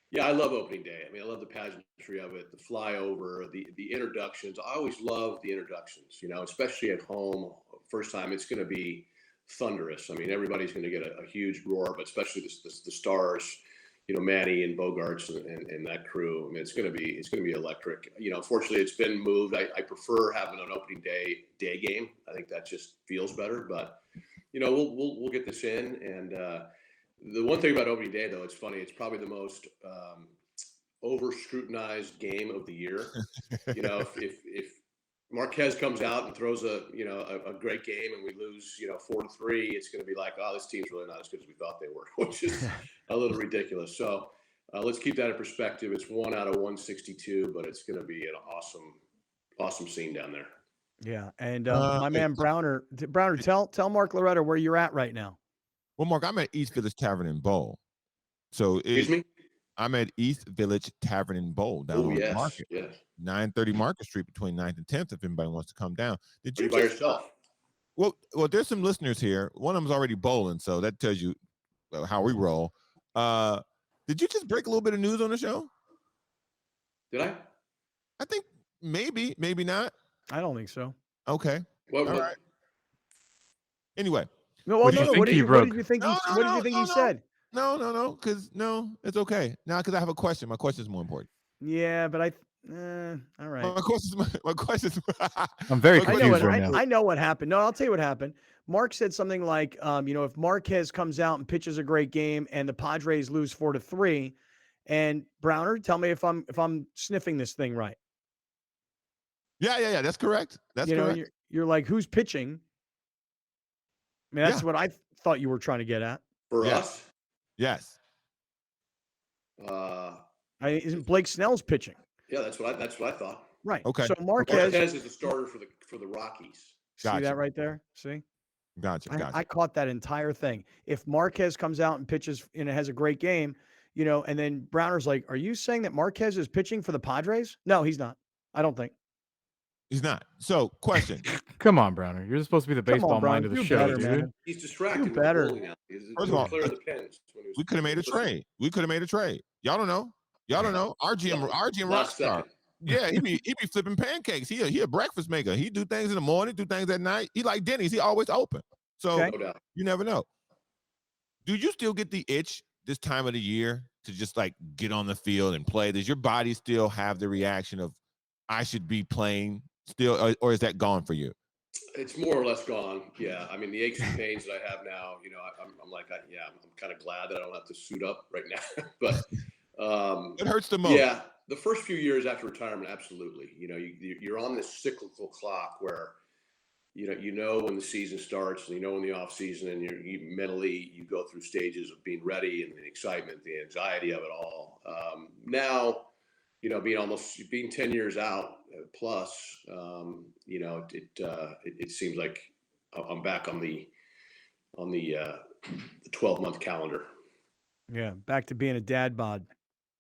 yeah, I love opening day. I mean, I love the pageantry of it, the flyover, the introductions. I always love the introductions, especially at home. First time, it's going to be thunderous. I mean, everybody's going to get a huge roar, but especially the stars, Manny and Bogarts and that crew. I mean, it's going to be electric. Unfortunately, it's been moved. I prefer having an opening day game. I think that just feels better, but we'll get this in. And the one thing about opening day, though, it's funny. It's probably the most over scrutinized game of the year. If Marquez comes out and throws a great game and we lose 4-3, it's going to be like, oh, this team's really not as good as we thought they were, which is a little ridiculous. So let's keep that in perspective. It's 1 out of 162, but it's going to be an awesome scene down there. Yeah, and my man Browner, tell Mark Loretta where you're at right now. Well, Mark, I'm at East Village Tavern and Bowl. So Excuse me? I'm at East Village Tavern and Bowl down on the market. Yes. 930 Market Street between 9th and 10th if anybody wants to come down. Did you by yourself? Well, there's some listeners here. One of them's already bowling, so that tells you how we roll. Did you just break a little bit of news on the show? Did I? I think maybe not. I don't think so. Okay. All right. Anyway. No, what did you think he said? No, because it's okay. Now, because I have a question. My question is more important. Yeah, but all right. My question. I'm very confused right now. I know what happened. No, I'll tell you what happened. Mark said something like, if Marquez comes out and pitches a great game and the Padres lose 4-3, and Browner, tell me if I'm sniffing this thing right. Yeah, that's correct. That's correct. You're like, who's pitching? I mean, that's what I thought you were trying to get at. For us? Yes. Isn't Blake Snell's pitching? Yeah, that's what I thought. Right. Okay. So Marquez is the starter for the Rockies. See that right there? See? Gotcha. I caught that entire thing. If Marquez comes out and pitches and has a great game, and then Browner's like, are you saying that Marquez is pitching for the Padres? No, he's not. I don't think. He's not. So, question. Come on, Browner. You're supposed to be the baseball mind of the show, better, dude. Man. He's distracted. Better. First of all, clear the pens we could have made a trade. Y'all don't know. Our GM Rockstar. Yeah, he be flipping pancakes. He a breakfast maker. He do things in the morning, do things at night. He like Denny's. He always open. So you never know. Do you still get the itch this time of the year to just like get on the field and play? Does your body still have the reaction of I should be playing still, or is that gone for you? It's more or less gone. Yeah, I mean the aches and pains that I have now. I'm like, I'm kind of glad that I don't have to suit up right now. But What hurts the most? Yeah, the first few years after retirement, absolutely. You're on this cyclical clock where you know when the season starts, and you know when the off season, and you mentally you go through stages of being ready and the excitement, the anxiety of it all. Now, being 10 years out plus, it seems like I'm back on the 12-month calendar. Yeah, back to being a dad bod.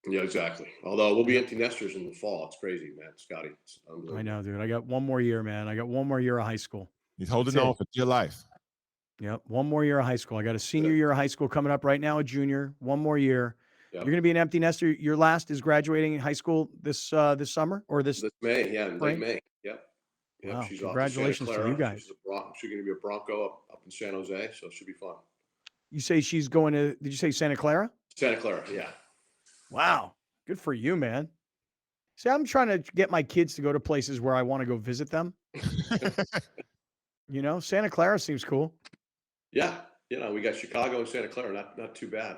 Yeah, exactly. Although we'll be empty nesters in the fall. It's crazy, man. Scotty, it's unbelievable. I know, dude. I got one more year, man. I got one more year of high school. He's holding That's on it. for dear life. Yep, one more year of high school. I got a senior year of high school coming up right now, a junior. One more year. Yep. You're going to be an empty nester. Your last is graduating high school this summer or this May, yeah, in late spring? May. Yep. Wow, She's congratulations off to to Santa you Clara. guys. She's going to be a Bronco up in San Jose, so it should be fun. You say she's going to? Did you say Santa Clara? Santa Clara, yeah. Wow, good for you, man. See, I'm trying to get my kids to go to places where I want to go visit them. Santa Clara seems cool. Yeah, we got Chicago and Santa Clara, not too bad.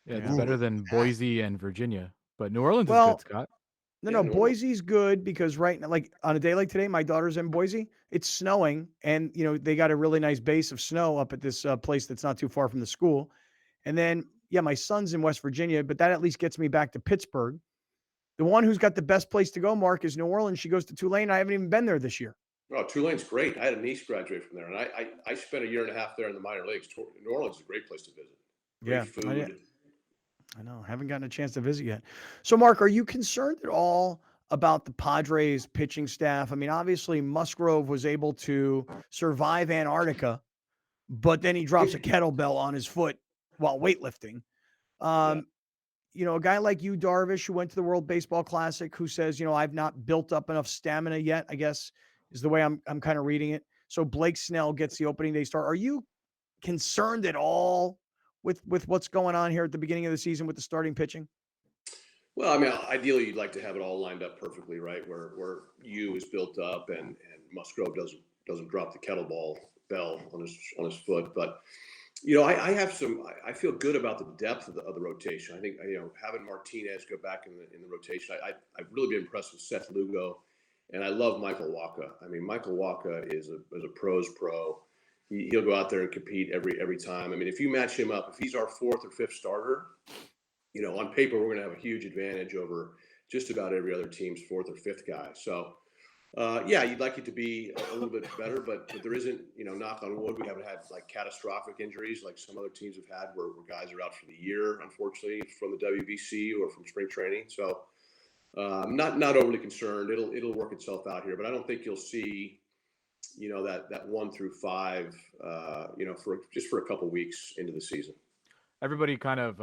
Yeah, it's better than Boise and Virginia, but New Orleans is good, Scott. No, Boise's good because right now, like on a day like today, my daughter's in Boise. It's snowing, and they got a really nice base of snow up at this place that's not too far from the school. And then, my son's in West Virginia, but that at least gets me back to Pittsburgh. The one who's got the best place to go, Mark, is New Orleans. She goes to Tulane. I haven't even been there this year. Oh, Tulane's great. I had a niece graduate from there, and I spent a year and a half there in the minor leagues. New Orleans is a great place to visit. Great food. I know. Haven't gotten a chance to visit yet. So, Mark, are you concerned at all about the Padres pitching staff? I mean, obviously, Musgrove was able to survive Antarctica, but then he drops a kettlebell on his foot while weightlifting. A guy like you, Darvish, who went to the World Baseball Classic, who says, I've not built up enough stamina yet, I guess, is the way I'm kind of reading it. So Blake Snell gets the opening day start. Are you concerned at all with what's going on here at the beginning of the season with the starting pitching? Well, I mean, ideally, you'd like to have it all lined up perfectly, right? Where you is built up and Musgrove doesn't drop the kettlebell on his foot. But I feel good about the depth of the rotation. I think having Martinez go back in the rotation. I've really been impressed with Seth Lugo, and I love Michael Wacha. I mean, Michael Wacha is a pro's pro. He'll go out there and compete every time. I mean, if you match him up, if he's our fourth or fifth starter, on paper we're going to have a huge advantage over just about every other team's fourth or fifth guy. So, you'd like it to be a little bit better, but there isn't. Knock on wood, we haven't had like catastrophic injuries like some other teams have had, where guys are out for the year, unfortunately, from the WBC or from spring training. So, not overly concerned. It'll work itself out here, but I don't think you'll see. That 1 through 5, for a couple weeks into the season. Everybody kind of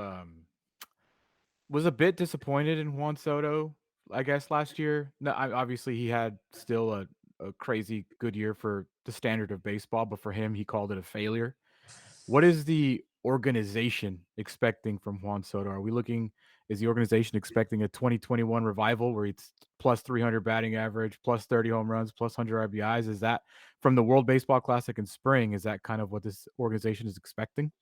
was a bit disappointed in Juan Soto, I guess, last year. No, obviously he had still a crazy good year for the standard of baseball, but for him, he called it a failure. What is the organization expecting from Juan Soto? Is the organization expecting a 2021 revival where it's plus 300 batting average, plus 30 home runs, plus 100 RBIs? Is that from the World Baseball Classic in spring? Is that kind of what this organization is expecting?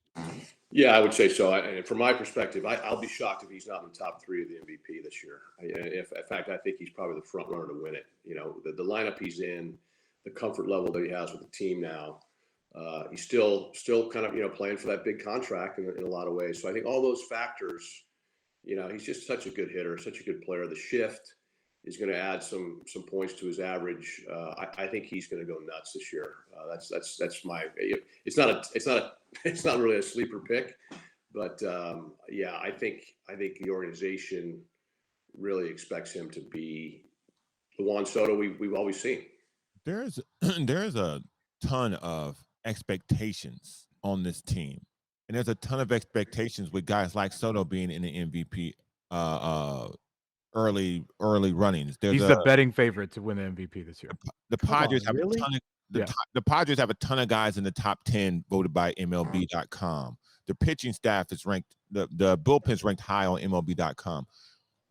Yeah, I would say so. And from my perspective, I'll be shocked if he's not in the top 3 of the MVP this year. In fact, I think he's probably the front runner to win it. The lineup he's in, the comfort level that he has with the team now. He's still kind of playing for that big contract in a lot of ways. So I think all those factors. He's just such a good hitter, such a good player. The shift is going to add some points to his average. I think he's going to go nuts this year. That's my. It's not really a sleeper pick, but I think the organization really expects him to be the Juan Soto we've always seen. There's a ton of expectations on this team. And there's a ton of expectations with guys like Soto being in the MVP early runnings. He's the betting favorite to win the MVP this year. The Padres have a ton of the Padres have a ton of guys in the top 10 voted by MLB.com. The pitching staff is ranked. The bullpen's ranked high on MLB.com.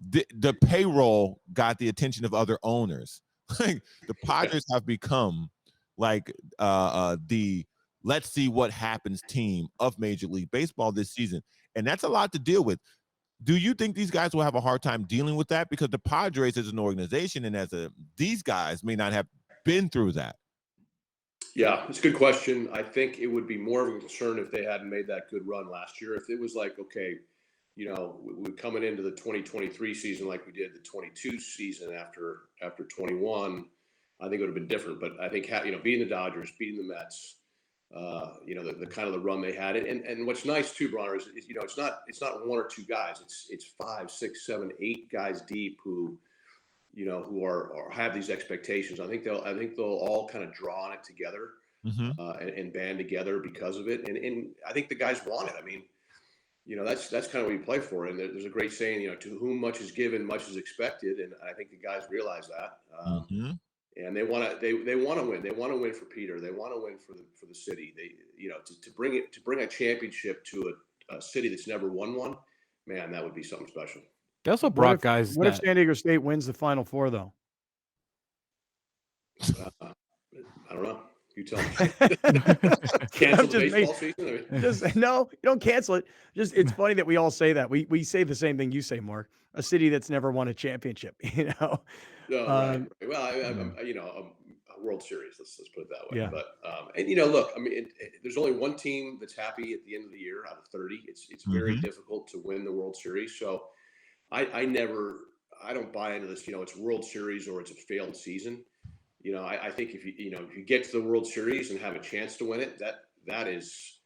The payroll got the attention of other owners. Like the Padres have become like the let's see what happens team of Major League Baseball this season. And that's a lot to deal with. Do you think these guys will have a hard time dealing with that? Because the Padres as an organization and these guys may not have been through that. Yeah, it's a good question. I think it would be more of a concern if they hadn't made that good run last year. If it was like, okay, we're coming into the 2023 season like we did the 22 season after 21, I think it would have been different. But I think beating the Dodgers, beating the Mets, the kind of the run they had, and what's nice too, Bronner, is it's not one or two guys. It's 5, 6, 7, 8 guys deep who are have these expectations. I think they'll all kind of draw on it together and band together because of it. And I think the guys want it. I mean, that's kind of what you play for. And there's a great saying, to whom much is given, much is expected. And I think the guys realize that. And they want to win. They want to win for Peter. They want to win for the city. They to bring a championship to a city that's never won one. Man, that would be something special. They also brought guys. What if San Diego State wins the Final Four, though? I don't know. You tell me. Cancel the baseball season? No, you don't cancel it. It's funny that we all say that. We say the same thing you say, Mark. A city that's never won a championship. No, right. Well, a World Series. Let's put it that way. Yeah. But look, I mean, there's only one team that's happy at the end of the year out of 30. It's very difficult to win the World Series. So I don't buy into this. It's World Series or it's a failed season. I think if you get to the World Series and have a chance to win it, that is,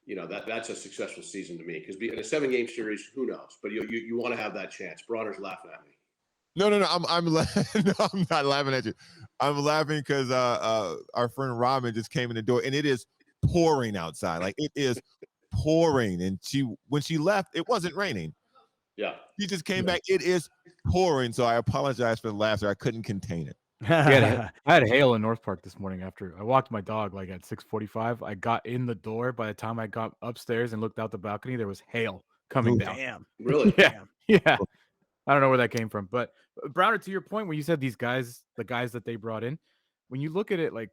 that's a successful season to me. Because in a 7-game series, who knows? But you want to have that chance. Bronner's laughing at me. No. No, I'm not laughing at you. I'm laughing because our friend Robin just came in the door and it is pouring outside. Like it is pouring. And when she left, it wasn't raining. Yeah. She just came back. It is pouring. So I apologize for the laughter. I couldn't contain it. I had hail in North Park this morning after I walked my dog like at 6:45. I got in the door. By the time I got upstairs and looked out the balcony, there was hail coming down. Damn. Really? Yeah. I don't know where that came from. But Browner, to your point, when you said these guys, the guys that they brought in, when you look at it, like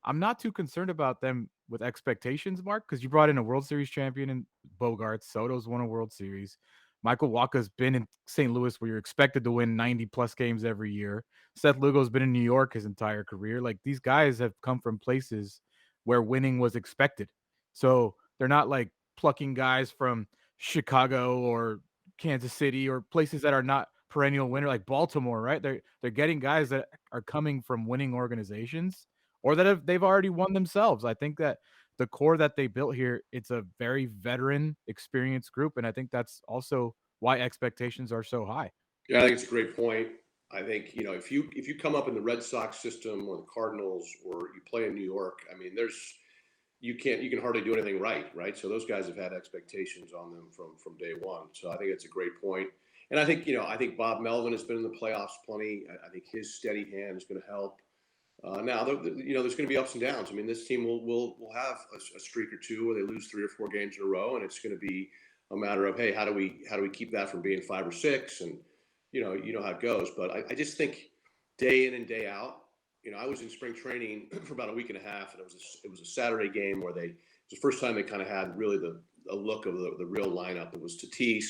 I'm not too concerned about them with expectations, Mark, because you brought in a World Series champion in Bogarts. Soto's won a World Series. Michael Wacha's been in St. Louis where you're expected to win 90-plus games every year. Seth Lugo's been in New York his entire career. Like, these guys have come from places where winning was expected. So they're not, like, plucking guys from Chicago or Kansas City or places that are not perennial winner, like Baltimore, right? They're getting guys that are coming from winning organizations or that they've already won themselves. I think that the core that they built here, it's a very veteran, experienced group, and I think that's also why expectations are so high. Yeah, I think it's a great point. I think if you come up in the Red Sox system or the Cardinals or you play in New York, I mean, you can hardly do anything right? So those guys have had expectations on them from day one. So I think it's a great point. And I think Bob Melvin has been in the playoffs plenty. I think his steady hand is going to help. Now, there's going to be ups and downs. I mean, this team will have a streak or two where they lose 3 or 4 games in a row, and it's going to be a matter of, hey, how do we keep that from being 5 or 6? And you know how it goes. But I just think day in and day out. I was in spring training for about a week and a half, and it was a Saturday game where it's the first time they kind of had really a look of the real lineup. It was Tatis,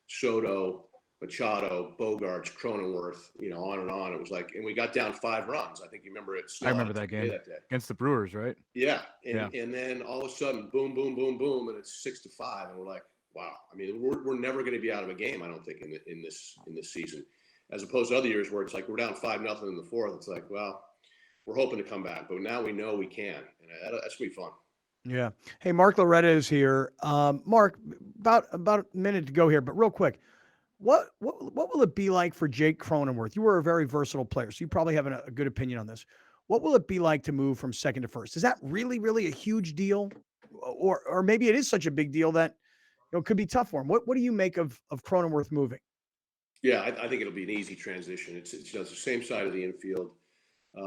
Soto, Machado, Bogarts, Cronenworth, on and on. It was like, and we got down 5 runs. I think you remember it. I remember that game against the Brewers, right? Yeah. And then all of a sudden, boom, boom, boom, boom, and it's 6-5, and we're like, wow. I mean, we're never going to be out of a game, I don't think, in this season, as opposed to other years where it's like we're down 5-0 in the 4th. It's like, well, we're hoping to come back, but now we know we can, and that's gonna be fun. Yeah. Hey, Mark Loretta is here. Mark, about a minute to go here, but real quick. What will it be like for Jake Cronenworth? You were a very versatile player, so you probably have a good opinion on this. What will it be like to move from second to first? Is that really, really a huge deal? Or maybe it is such a big deal that it could be tough for him. What do you make of Cronenworth moving? Yeah, I think it'll be an easy transition. It's the same side of the infield.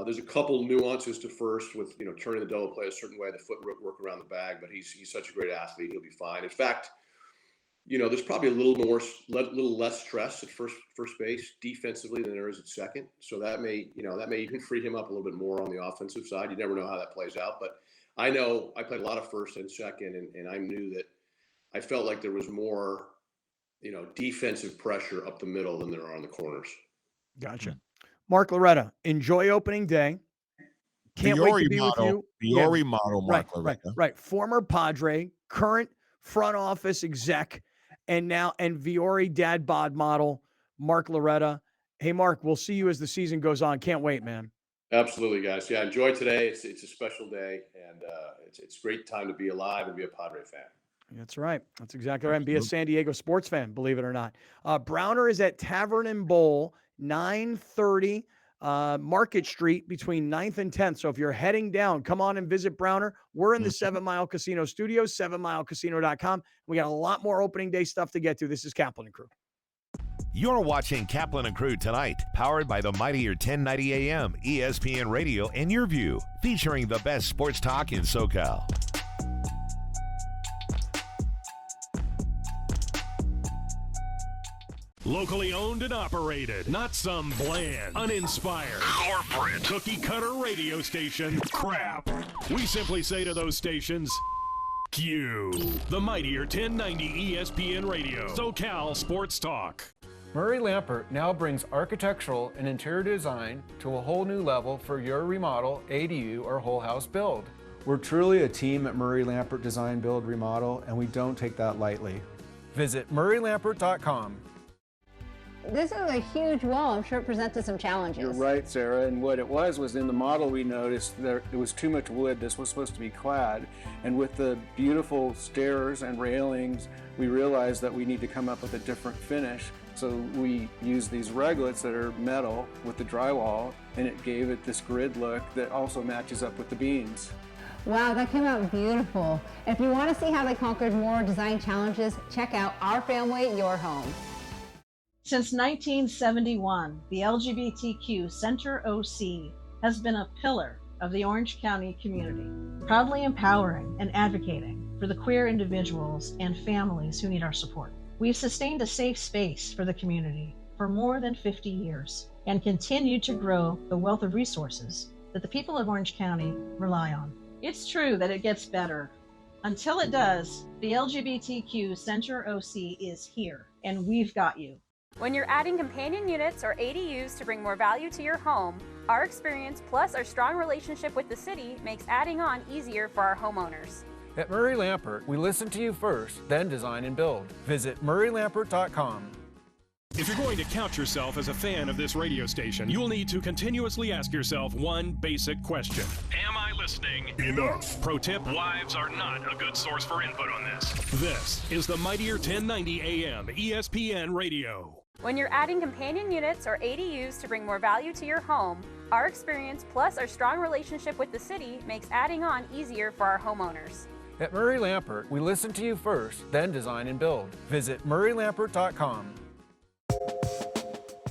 There's a couple nuances to first with turning the double play a certain way, the footwork around the bag, but he's such a great athlete, he'll be fine. In fact, there's probably a little less stress at first base defensively than there is at second. So that may even free him up a little bit more on the offensive side. You never know how that plays out. But I know I played a lot of first and second, and I knew that I felt like there was more defensive pressure up the middle than there are on the corners. Gotcha. Mark Loretta, enjoy opening day. Can't wait to be with you. Viore model, Mark Loretta. Right. Former Padre, current front office exec, and Viore dad bod model, Mark Loretta. Hey, Mark, we'll see you as the season goes on. Can't wait, man. Absolutely, guys. Yeah, enjoy today. It's a special day, and it's a great time to be alive and be a Padre fan. That's right. That's exactly right. And be a San Diego sports fan, believe it or not. Browner is at Tavern and Bowl, 930 Market Street between 9th and 10th. So if you're heading down, come on and visit Browner. We're in the 7 Mile Casino studios, 7milecasino.com. We got a lot more opening day stuff to get to. This is Kaplan and Crew. You're watching Kaplan and Crew Tonight, powered by the mightier 1090 AM, ESPN Radio, and Your View, featuring the best sports talk in SoCal. Locally owned and operated, not some bland, uninspired, corporate, cookie-cutter radio station crap. We simply say to those stations, Q. The mightier 1090 ESPN Radio, SoCal Sports Talk. Murray Lampert now brings architectural and interior design to a whole new level for your remodel, ADU, or whole house build. We're truly a team at Murray Lampert Design, Build, Remodel, and we don't take that lightly. Visit murraylampert.com. This is a huge wall. I'm sure it presented some challenges. You're right, Sarah. And what it was in the model we noticed there was too much wood. This was supposed to be clad. And with the beautiful stairs and railings, we realized that we need to come up with a different finish. So we used these reglets that are metal with the drywall, and it gave it this grid look that also matches up with the beams. Wow, that came out beautiful. If you want to see how they conquered more design challenges, check out Our Family, Your Home. Since 1971, the LGBTQ Center OC has been a pillar of the Orange County community, proudly empowering and advocating for the queer individuals and families who need our support. We've sustained a safe space for the community for more than 50 years and continue to grow the wealth of resources that the people of Orange County rely on. It's true that it gets better. Until it does, the LGBTQ Center OC is here, and we've got you. When you're adding companion units or ADUs to bring more value to your home, our experience plus our strong relationship with the city makes adding on easier for our homeowners. At Murray Lampert, we listen to you first, then design and build. Visit murraylampert.com. If you're going to count yourself as a fan of this radio station, you'll need to continuously ask yourself one basic question. Am I listening enough? Pro tip, wives are not a good source for input on this. This is the mightier 1090 AM ESPN Radio. When you're adding companion units or ADUs to bring more value to your home, our experience plus our strong relationship with the city makes adding on easier for our homeowners. At Murray Lampert, we listen to you first, then design and build. Visit murraylampert.com.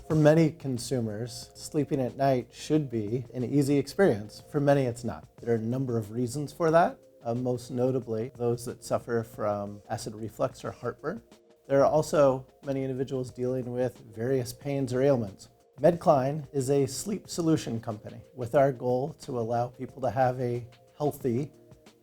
For many consumers, sleeping at night should be an easy experience. For many, it's not. There are a number of reasons for that, most notably those that suffer from acid reflux or heartburn. There are also many individuals dealing with various pains or ailments. MedCline is a sleep solution company with our goal to allow people to have a healthy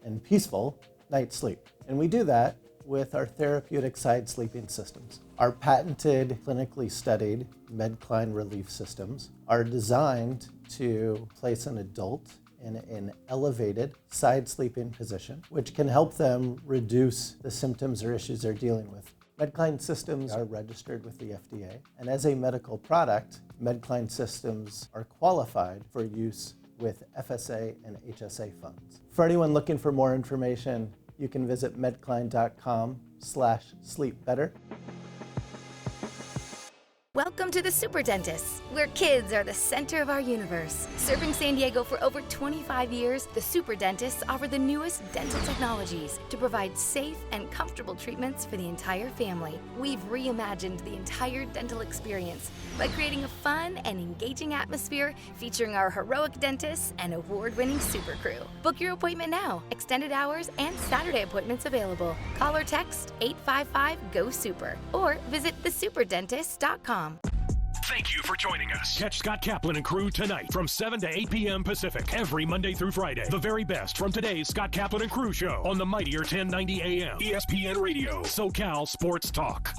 and peaceful night's sleep. And we do that with our therapeutic side sleeping systems. Our patented, clinically studied MedCline relief systems are designed to place an adult in an elevated side sleeping position, which can help them reduce the symptoms or issues they're dealing with. MedCline systems are registered with the FDA, and as a medical product, MedCline systems are qualified for use with FSA and HSA funds. For anyone looking for more information, you can visit medcline.com/sleepbetter. Welcome to the Super Dentist, where kids are the center of our universe. Serving San Diego for over 25 years, the Super Dentists offer the newest dental technologies to provide safe and comfortable treatments for the entire family. We've reimagined the entire dental experience by creating a fun and engaging atmosphere featuring our heroic dentists and award-winning super crew. Book your appointment now. Extended hours and Saturday appointments available. Call or text 855-GO-SUPER or visit thesuperdentist.com. Thank you for joining us. Catch Scott Kaplan and Crew tonight from 7 to 8 p.m. Pacific every Monday through Friday. The very best from today's Scott Kaplan and Crew show on the mightier 1090 AM ESPN Radio, SoCal Sports Talk.